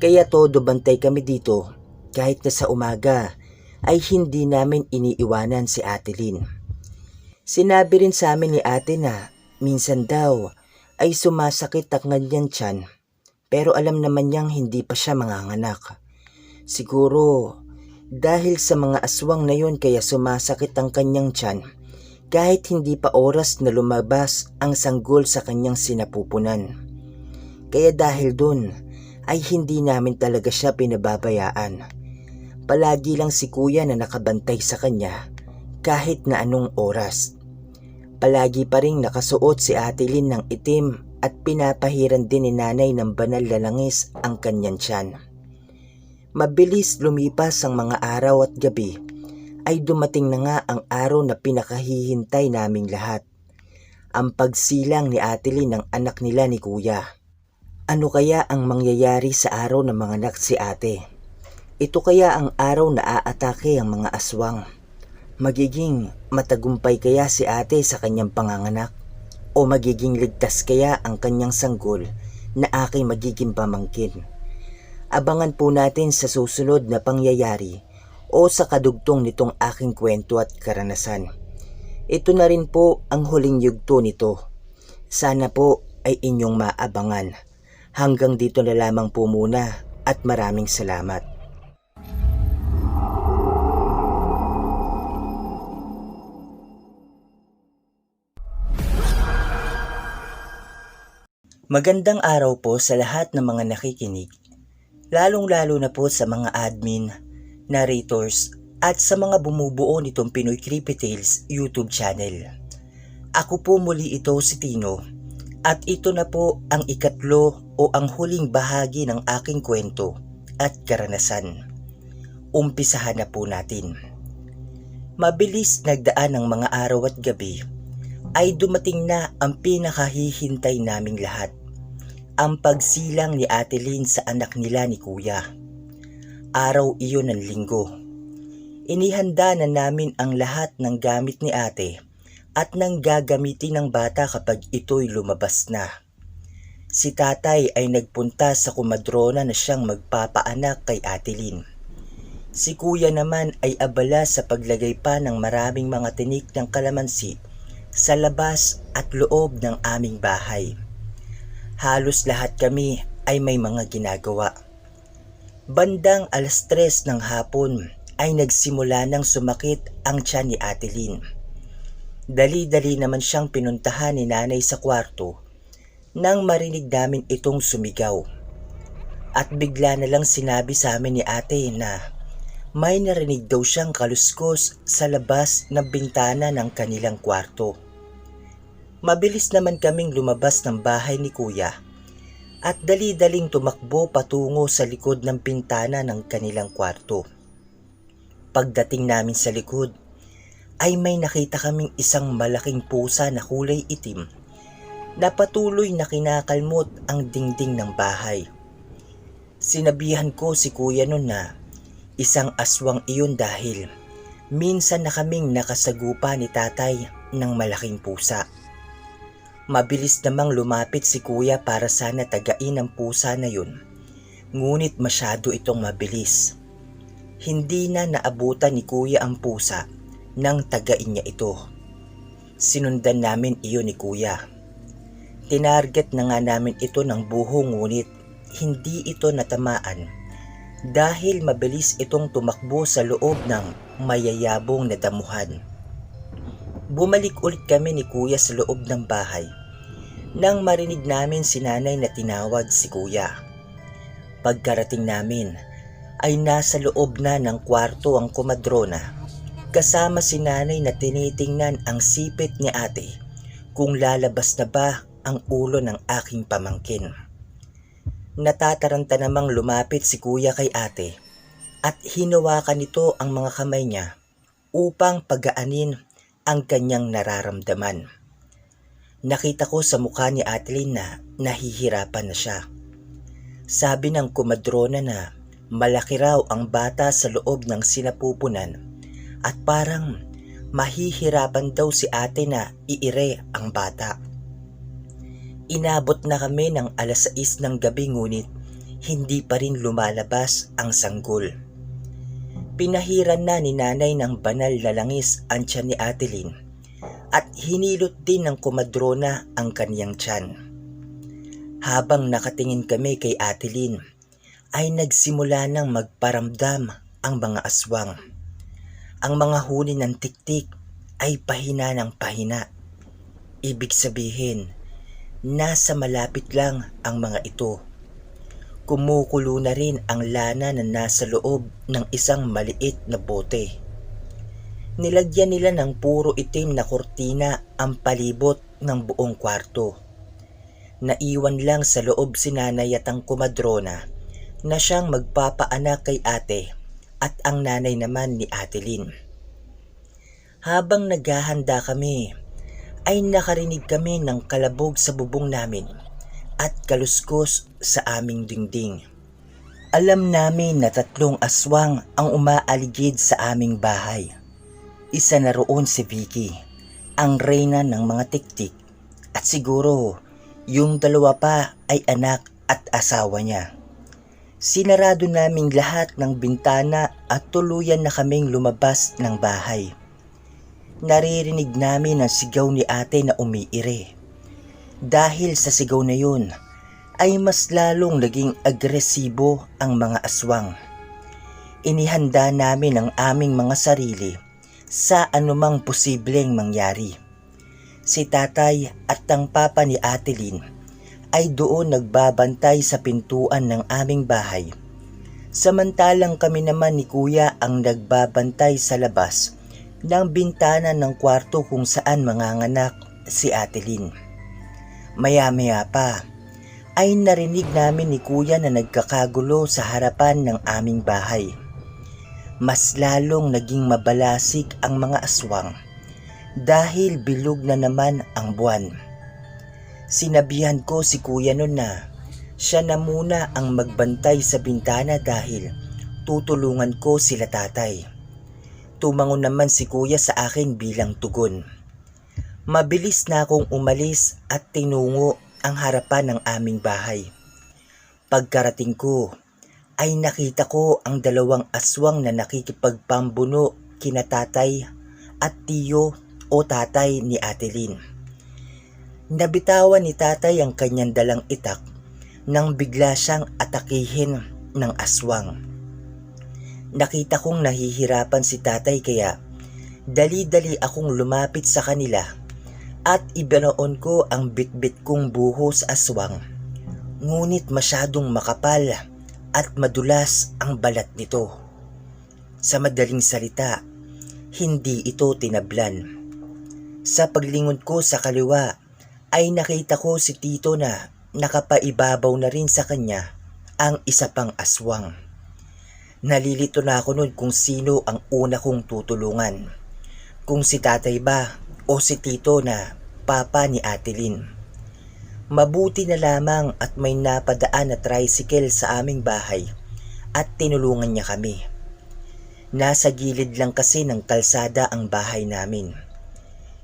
kaya todo bantay kami dito. Kahit na sa umaga ay hindi namin iniiwanan si Ate Lynn. Sinabi rin sa amin ni ate na minsan daw ay sumasakit ang kanyang tiyan, pero alam naman niyang hindi pa siya manganganak. Siguro dahil sa mga aswang na yun kaya sumasakit ang kanyang tiyan kahit hindi pa oras na lumabas ang sanggol sa kanyang sinapupunan. Kaya dahil dun ay hindi namin talaga siya pinababayaan. Palagi lang si kuya na nakabantay sa kanya kahit na anong oras. Palagi pa ring nakasuot si Ate Lynn ng itim at pinapahiran din ni nanay ng banal na langis ang kanyang tiyan. Mabilis lumipas ang mga araw at gabi ay dumating na nga ang araw na pinakahihintay naming lahat. Ang pagsilang ni Ate Lynn ng anak nila ni kuya. Ano kaya ang mangyayari sa araw na manganak si ate? Ito kaya ang araw na aatake ang mga aswang. Magiging matagumpay kaya si ate sa kanyang panganganak? O magiging ligtas kaya ang kanyang sanggol na aking magiging pamangkin? Abangan po natin sa susunod na pangyayari o sa kadugtong nitong aking kwento at karanasan. Ito na rin po ang huling yugto nito. Sana po ay inyong maabangan. Hanggang dito na lamang po muna at maraming salamat. Magandang araw po sa lahat ng mga nakikinig, lalong-lalo na po sa mga admin, narrators, at sa mga bumubuo nitong Pinoy Creepy Tales YouTube channel. Ako po muli ito si Tino, at ito na po ang ikatlo o ang huling bahagi ng aking kwento at karanasan. Umpisahan na po natin. Mabilis nagdaan ang mga araw at gabi, ay dumating na ang pinakahihintay naming lahat, ang pagsilang ni Ate Lynn sa anak nila ni Kuya. Araw iyon ng linggo. Inihanda na namin ang lahat ng gamit ni ate at nang gagamitin ng bata kapag ito'y lumabas na. Si tatay ay nagpunta sa kumadrona na siyang magpapaanak kay Ate Lynn. Si kuya naman ay abala sa paglagay pa ng maraming mga tinik ng kalamansi sa labas at loob ng aming bahay. Halos lahat kami ay may mga ginagawa. Bandang 3:00 ng hapon ay nagsimula nang sumakit ang tiyan ni Ate Lynn. Dali-dali naman siyang pinuntahan ni nanay sa kwarto nang marinig namin itong sumigaw. At bigla na lang sinabi sa amin ni ate na may narinig daw siyang kaluskos sa labas ng bintana ng kanilang kwarto. Mabilis naman kaming lumabas ng bahay ni kuya at dali-daling tumakbo patungo sa likod ng bintana ng kanilang kwarto. Pagdating namin sa likod, ay may nakita kaming isang malaking pusa na kulay itim na patuloy na kinakalmot ang dingding ng bahay. Sinabihan ko si kuya nun na isang aswang iyon dahil minsan na kaming nakasagupa ni tatay ng malaking pusa. Mabilis namang lumapit si kuya para sana tagain ang pusa na yun, ngunit masyado itong mabilis. Hindi na naabutan ni kuya ang pusa nang tagain niya ito. Sinundan namin iyon ni kuya. Tinarget na nga namin ito ng buho ngunit hindi ito natamaan dahil mabilis itong tumakbo sa loob ng mayayabong na damuhan. Bumalik ulit kami ni kuya sa loob ng bahay nang marinig namin si nanay na tinawag si kuya. Pagkarating namin ay nasa loob na ng kwarto ang komadrona kasama si nanay na tinitingnan ang sipit ni ate kung lalabas na ba ang ulo ng aking pamangkin. Natataranta namang lumapit si kuya kay ate at hinawakan nito ang mga kamay niya upang pagaanin ang kanyang nararamdaman. Nakita ko sa mukha ni Ate Lynn na nahihirapan na siya. Sabi ng kumadrona na malaki raw ang bata sa loob ng sinapupunan at parang mahihirapan daw si ate na iire ang bata. Inabot na kami ng 6:00 ng gabi ngunit hindi pa rin lumalabas ang sanggol. Pinahiran na ni nanay ng banal na langis ang tiyan ni Ate Lynn at hinilot din ng komadrona ang kaniyang tiyan. Habang nakatingin kami kay Ate Lynn, ay nagsimula nang magparamdam ang mga aswang. Ang mga huni ng tiktik ay pahina ng pahina. Ibig sabihin, nasa malapit lang ang mga ito. Kumukulo na rin ang lana na nasa loob ng isang maliit na bote. Nilagyan nila ng puro itim na kortina ang palibot ng buong kwarto. Naiwan lang sa loob si nanay at ang komadrona na siyang magpapaanak kay ate at ang nanay naman ni Ate Lynn. Habang naghahanda kami, ay nakarinig kami ng kalabog sa bubong namin at kaluskos sa aming dingding. Alam namin na 3 aswang ang umaaligid sa aming bahay. Isa na roon si Vicky, ang reyna ng mga tiktik, at siguro yung 2 pa ay anak at asawa niya. Sinarado naming lahat ng bintana at tuluyan na kaming lumabas ng bahay. Naririnig namin ang sigaw ni ate na umiire. Dahil sa sigaw na yun, ay mas lalong naging agresibo ang mga aswang. Inihanda namin ang aming mga sarili sa anumang posibleng mangyari. Si tatay at ang papa ni Ate Lynn ay doon nagbabantay sa pintuan ng aming bahay. Samantalang kami naman ni kuya ang nagbabantay sa labas ng bintana ng kwarto kung saan manganganak si Ate Lynn. Maya-maya pa ay narinig namin ni kuya na nagkakagulo sa harapan ng aming bahay. Mas lalong naging mabalasik ang mga aswang dahil bilog na naman ang buwan. Sinabihan ko si kuya noon na siya na muna ang magbantay sa bintana dahil tutulungan ko sila tatay. Tumangon naman si kuya sa akin bilang tugon. Mabilis na akong umalis at tinungo ang harapan ng aming bahay. Pagkarating ko, ay nakita ko ang 2 aswang na nakikipagpambuno kina tatay at tiyo o tatay ni Ate Lynn. Nabitawan ni tatay ang kanyang dalang itak nang bigla siyang atakihin ng aswang. Nakita kong nahihirapan si tatay kaya dali-dali akong lumapit sa kanila at ibinoon ko ang bitbit kong buhos aswang. Ngunit masyadong makapal at madulas ang balat nito. Sa madaling salita, hindi ito tinablan. Sa paglingon ko sa kaliwa ay nakita ko si tito na nakapaibabaw na rin sa kanya ang isa pang aswang. Nalilito na ako nun kung sino ang una kong tutulungan. Kung si tatay ba o si tito na papa ni Ate Lynn. Mabuti na lamang at may napadaan na tricycle sa aming bahay at tinulungan niya kami. Nasa gilid lang kasi ng kalsada ang bahay namin.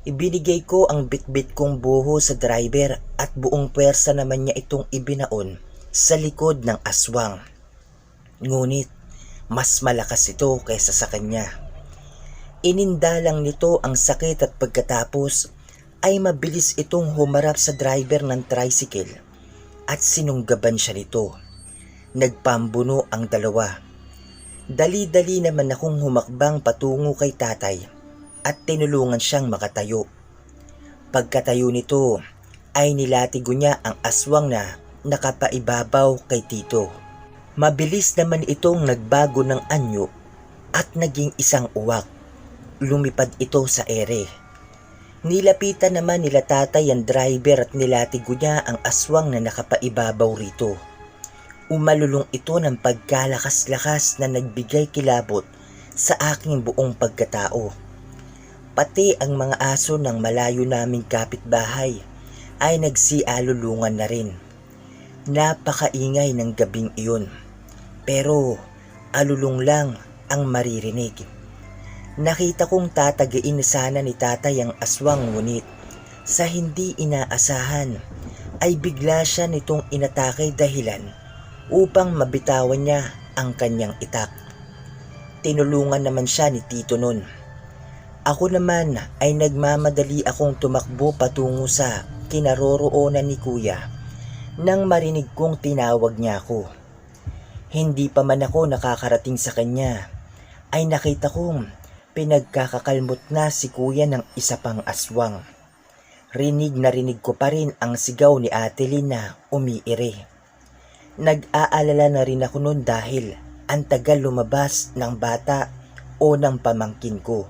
Ibinigay ko ang bitbit kong buho sa driver at buong pwersa naman niya itong ibinaon sa likod ng aswang. Ngunit mas malakas ito kaysa sa kanya. Ininda lang nito ang sakit at pagkatapos ay mabilis itong humarap sa driver ng tricycle at sinunggaban siya nito. Nagpambuno ang 2. Dali-dali naman akong humakbang patungo kay tatay at tinulungan siyang makatayo. Pagkatayo nito ay nilatigo niya ang aswang na nakapaibabaw kay tito. Mabilis naman itong nagbago ng anyo at naging isang uwak. Lumipad ito sa ere. Nilapitan naman nila tatay ang driver at nilatigo niya ang aswang na nakapaibabaw rito. Umalulong ito ng pagkalakas-lakas na nagbigay kilabot sa aking buong pagkatao. Pati ang mga aso ng malayo naming kapitbahay ay nagsialulungan na rin. Napakaingay ng gabing iyon, pero alulong lang ang maririnig. Nakita kong tatagain sana ni tatay ang aswang, ngunit sa hindi inaasahan ay bigla siya nitong inatake dahilan upang mabitawan niya ang kanyang itak. Tinulungan naman siya ni tito nun. Ako naman ay nagmamadali akong tumakbo patungo sa kinaroroonan ni kuya nang marinig kong tinawag niya ako. Hindi pa man ako nakakarating sa kanya ay nakita kong pinagkakakalmot na si kuya ng isa pang aswang. Rinig na rinig ko pa rin ang sigaw ni Ate Lynn na umiire. Nag-aalala na rin ako noon dahil ang tagal lumabas ng bata o ng pamangkin ko.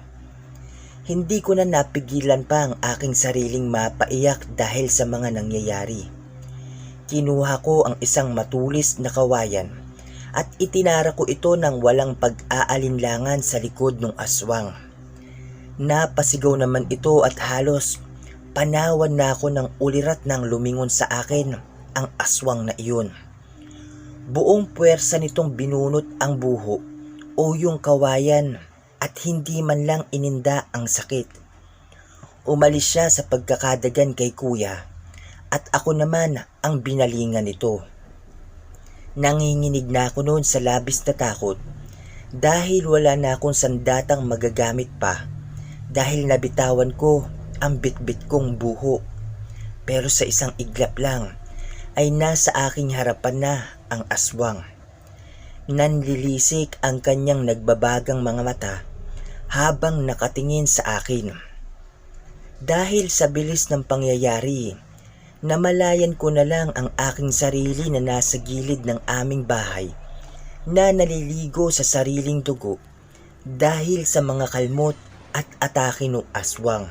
Hindi ko na napigilan pa ang aking sariling mapaiyak dahil sa mga nangyayari. Kinuha ko ang isang matulis na kawayan at itinara ko ito ng walang pag-aalinlangan sa likod ng aswang. Napasigaw naman ito at halos panawan na ako ng ulirat nang lumingon sa akin ang aswang na iyon. Buong puwersa nitong binunot ang buho o yung kawayan at hindi man lang ininda ang sakit. Umalis siya sa pagkakadagan kay kuya at ako naman ang binalingan nito. Nanginginig na ako noon sa labis na takot dahil wala na akong sandatang magagamit pa dahil nabitawan ko ang bitbit kong buho. Pero sa isang iglap lang ay nasa aking harapan na ang aswang. Nanlilisik ang kanyang nagbabagang mga mata habang nakatingin sa akin. Dahil sa bilis ng pangyayari, namalayan ko na lang ang aking sarili na nasa gilid ng aming bahay na naliligo sa sariling dugo dahil sa mga kalmot at atake ng aswang.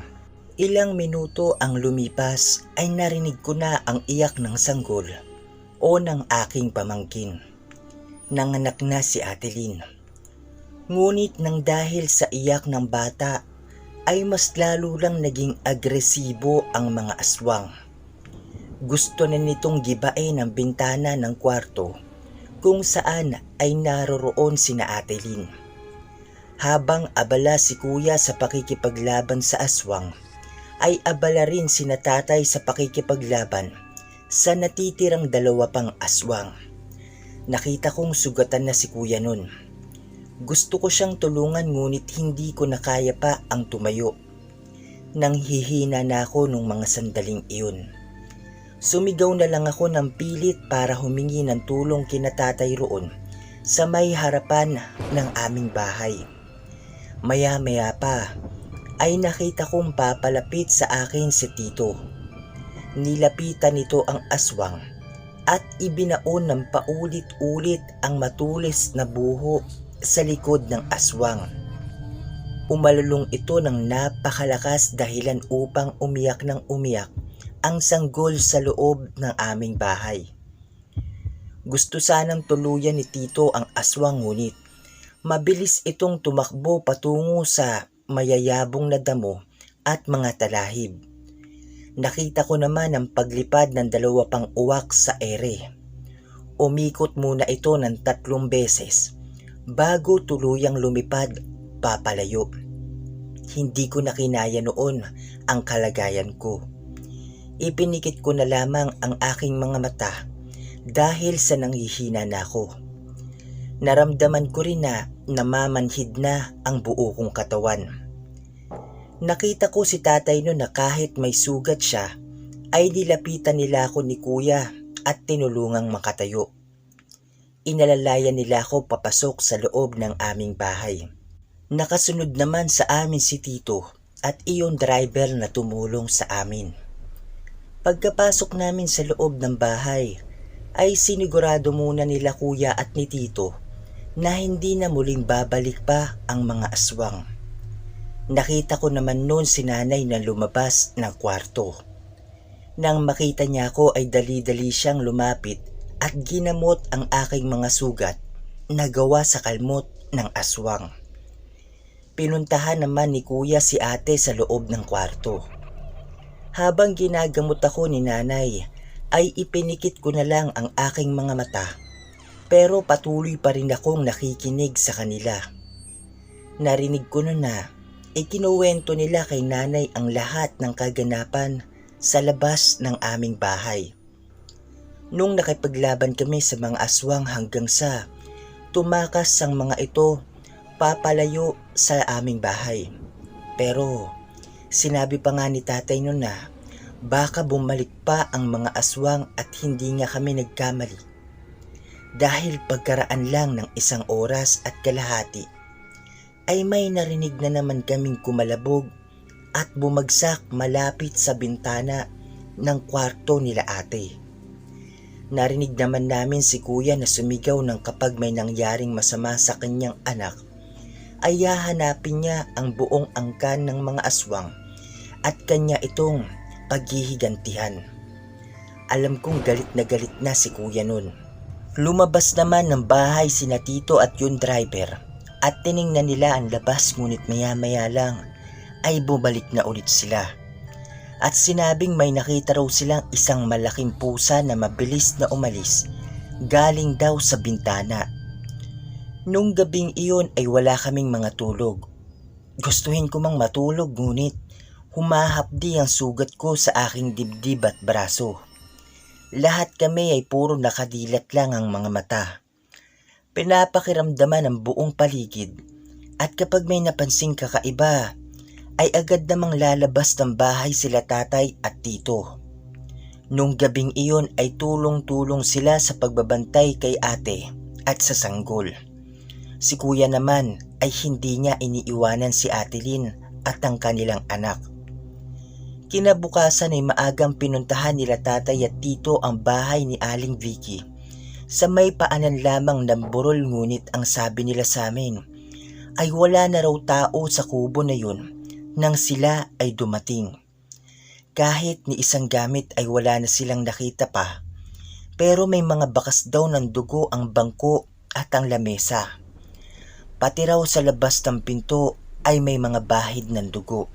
Ilang minuto ang lumipas ay narinig ko na ang iyak ng sanggol o ng aking pamangkin. Nanganak na si Ate Lynn. Ngunit nang dahil sa iyak ng bata ay mas lalo lang naging agresibo ang mga aswang. Gusto na nitong gibain ang bintana ng kwarto kung saan ay naroroon sina Ate Lynn. Habang abala si kuya sa pakikipaglaban sa aswang, ay abala rin sina tatay sa pakikipaglaban sa natitirang dalawa pang aswang. Nakita kong sugatan na si kuya nun. Gusto ko siyang tulungan ngunit hindi ko na kaya pa ang tumayo. Nang hihina na ako nung mga sandaling iyon. Sumigaw na lang ako ng pilit para humingi ng tulong kina tatay roon sa may harapan ng aming bahay. Maya-maya pa ay nakita kong papalapit sa akin si Tito. Nilapitan nito ang aswang at ibinaon ng paulit-ulit ang matulis na buho sa likod ng aswang. Umalulong ito ng napakalakas dahilan upang umiyak ng umiyak ang sanggol sa loob ng aming bahay. Gusto sanang tuluyan ni Tito ang aswang ngunit mabilis itong tumakbo patungo sa mayayabong na damo at mga talahib. Nakita ko naman ang paglipad ng dalawa pang uwak sa ere. Umikot muna ito ng 3 beses bago tuluyang lumipad papalayo. Hindi ko na kinaya noon ang kalagayan ko. Ipinikit ko na lamang ang aking mga mata dahil sa nanghihina na ako. Naramdaman ko rin na namamanhid na ang buo kong katawan. Nakita ko si tatay noon na kahit may sugat siya ay nilapitan nila ako ni kuya at tinulungang makatayo. Inalalayan nila ako papasok sa loob ng aming bahay. Nakasunod naman sa amin si Tito at iyong driver na tumulong sa amin. Pagkapasok namin sa loob ng bahay ay sinigurado muna nila kuya at ni Tito na hindi na muling babalik pa ang mga aswang. Nakita ko naman noon si nanay na lumabas ng kwarto. Nang makita niya ako ay dali-dali siyang lumapit at ginamot ang aking mga sugat na gawa sa kalmot ng aswang. Pinuntahan naman ni kuya si ate sa loob ng kwarto. Habang ginagamot ako ni nanay ay ipinikit ko na lang ang aking mga mata pero patuloy pa rin akong nakikinig sa kanila. Narinig ko na ikinuwento nila kay nanay ang lahat ng kaganapan sa labas ng aming bahay. Nung nakipaglaban kami sa mga aswang hanggang sa tumakas ang mga ito papalayo sa aming bahay. Pero sinabi pa nga ni tatay nun na baka bumalik pa ang mga aswang at hindi nga kami nagkamali. Dahil pagkaraan lang ng 1 oras at kalahati ay may narinig na naman kaming kumalabog at bumagsak malapit sa bintana ng kwarto nila ate. Narinig naman namin si kuya na sumigaw ng kapag may nangyaring masama sa kanyang anak ay hahanapin niya ang buong angkan ng mga aswang at kanya itong paghihigantihan. Alam kong galit na si kuya nun. Lumabas naman ng bahay sina Tito at yung driver at tiningnan nila ang labas, ngunit maya-maya lang ay bumalik na ulit sila. At sinabing may nakita raw silang isang malaking pusa na mabilis na umalis galing daw sa bintana. Nung gabing iyon ay wala kaming mga tulog. Gustuhin ko mang matulog, ngunit humahapdi ang sugat ko sa aking dibdib at braso. Lahat kami ay puro nakadilat lang ang mga mata. Pinapakiramdaman ang buong paligid at kapag may napansing kakaiba ay agad namang lalabas ng bahay sila tatay at tito. Nung gabing iyon ay tulong-tulong sila sa pagbabantay kay ate at sa sanggol. Si kuya naman ay hindi niya iniiwanan si Ate Lynn at ang kanilang anak. Kinabukasan ay maagang pinuntahan nila tatay at tito ang bahay ni Aling Vicky. Sa may paanan lamang ng burol, ngunit ang sabi nila sa amin ay wala na raw tao sa kubo na yun nang sila ay dumating. Kahit ni isang gamit ay wala na silang nakita pa, pero may mga bakas daw ng dugo ang bangko at ang lamesa. Pati raw sa labas ng pinto ay may mga bahid ng dugo.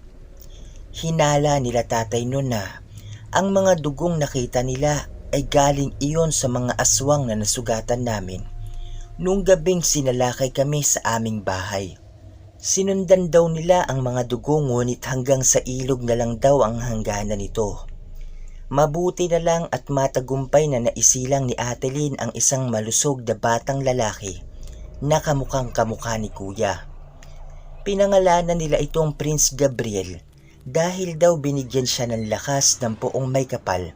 Hinala nila tatay nun na ang mga dugong nakita nila ay galing iyon sa mga aswang na nasugatan namin nung gabing sinalakay kami sa aming bahay. Sinundan daw nila ang mga dugo, ngunit hanggang sa ilog na lang daw ang hangganan nito. Mabuti na lang at matagumpay na naisilang ni Ate Lynn ang isang malusog na batang lalaki na kamukhang kamukha ni kuya. Pinangalanan nila itong Prince Gabriel dahil daw binigyan siya ng lakas ng poong may kapal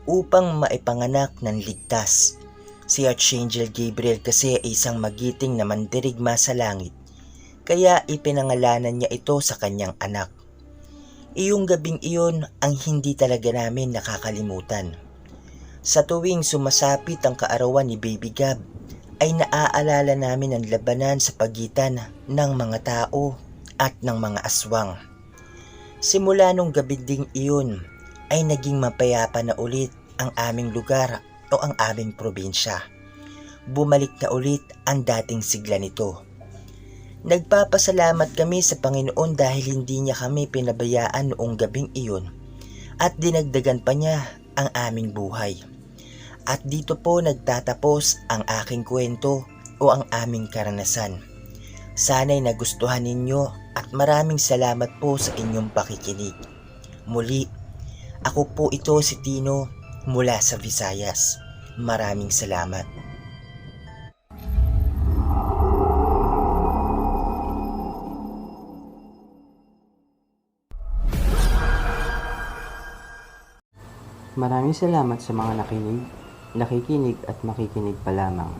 upang maipanganak ng ligtas. Si Archangel Gabriel kasi ay isang magiting na mandirigma sa langit, kaya ipinangalanan niya ito sa kanyang anak. Iyong gabing iyon ang hindi talaga namin nakakalimutan. Sa tuwing sumasapit ang kaarawan ni Baby Gab, ay naaalala namin ang labanan sa pagitan ng mga tao at ng mga aswang. Simula nung gabi ding iyon, ay naging mapayapa na ulit ang aming lugar o ang aming probinsya. Bumalik na ulit ang dating sigla nito. Nagpapasalamat kami sa Panginoon dahil hindi niya kami pinabayaan noong gabing iyon at dinagdagan pa niya ang aming buhay. At dito po nagtatapos ang aking kwento o ang aming karanasan. Sana'y nagustuhan ninyo at maraming salamat po sa inyong pakikinig. Muli, ako po ito si Tino mula sa Visayas. Maraming salamat. Maraming salamat sa mga nakikinig at makikinig pa lamang.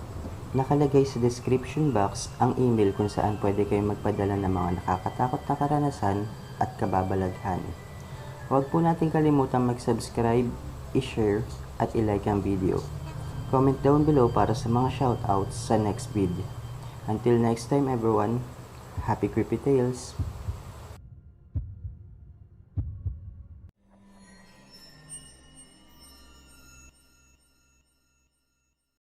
Nakalagay sa description box ang email kung saan pwede kayong magpadala ng mga nakakatakot na karanasan at kababalaghan. Huwag po natin kalimutan mag-subscribe, i-share at i-like ang video. Comment down below para sa mga shoutouts sa next video. Until next time everyone, happy creepy tales!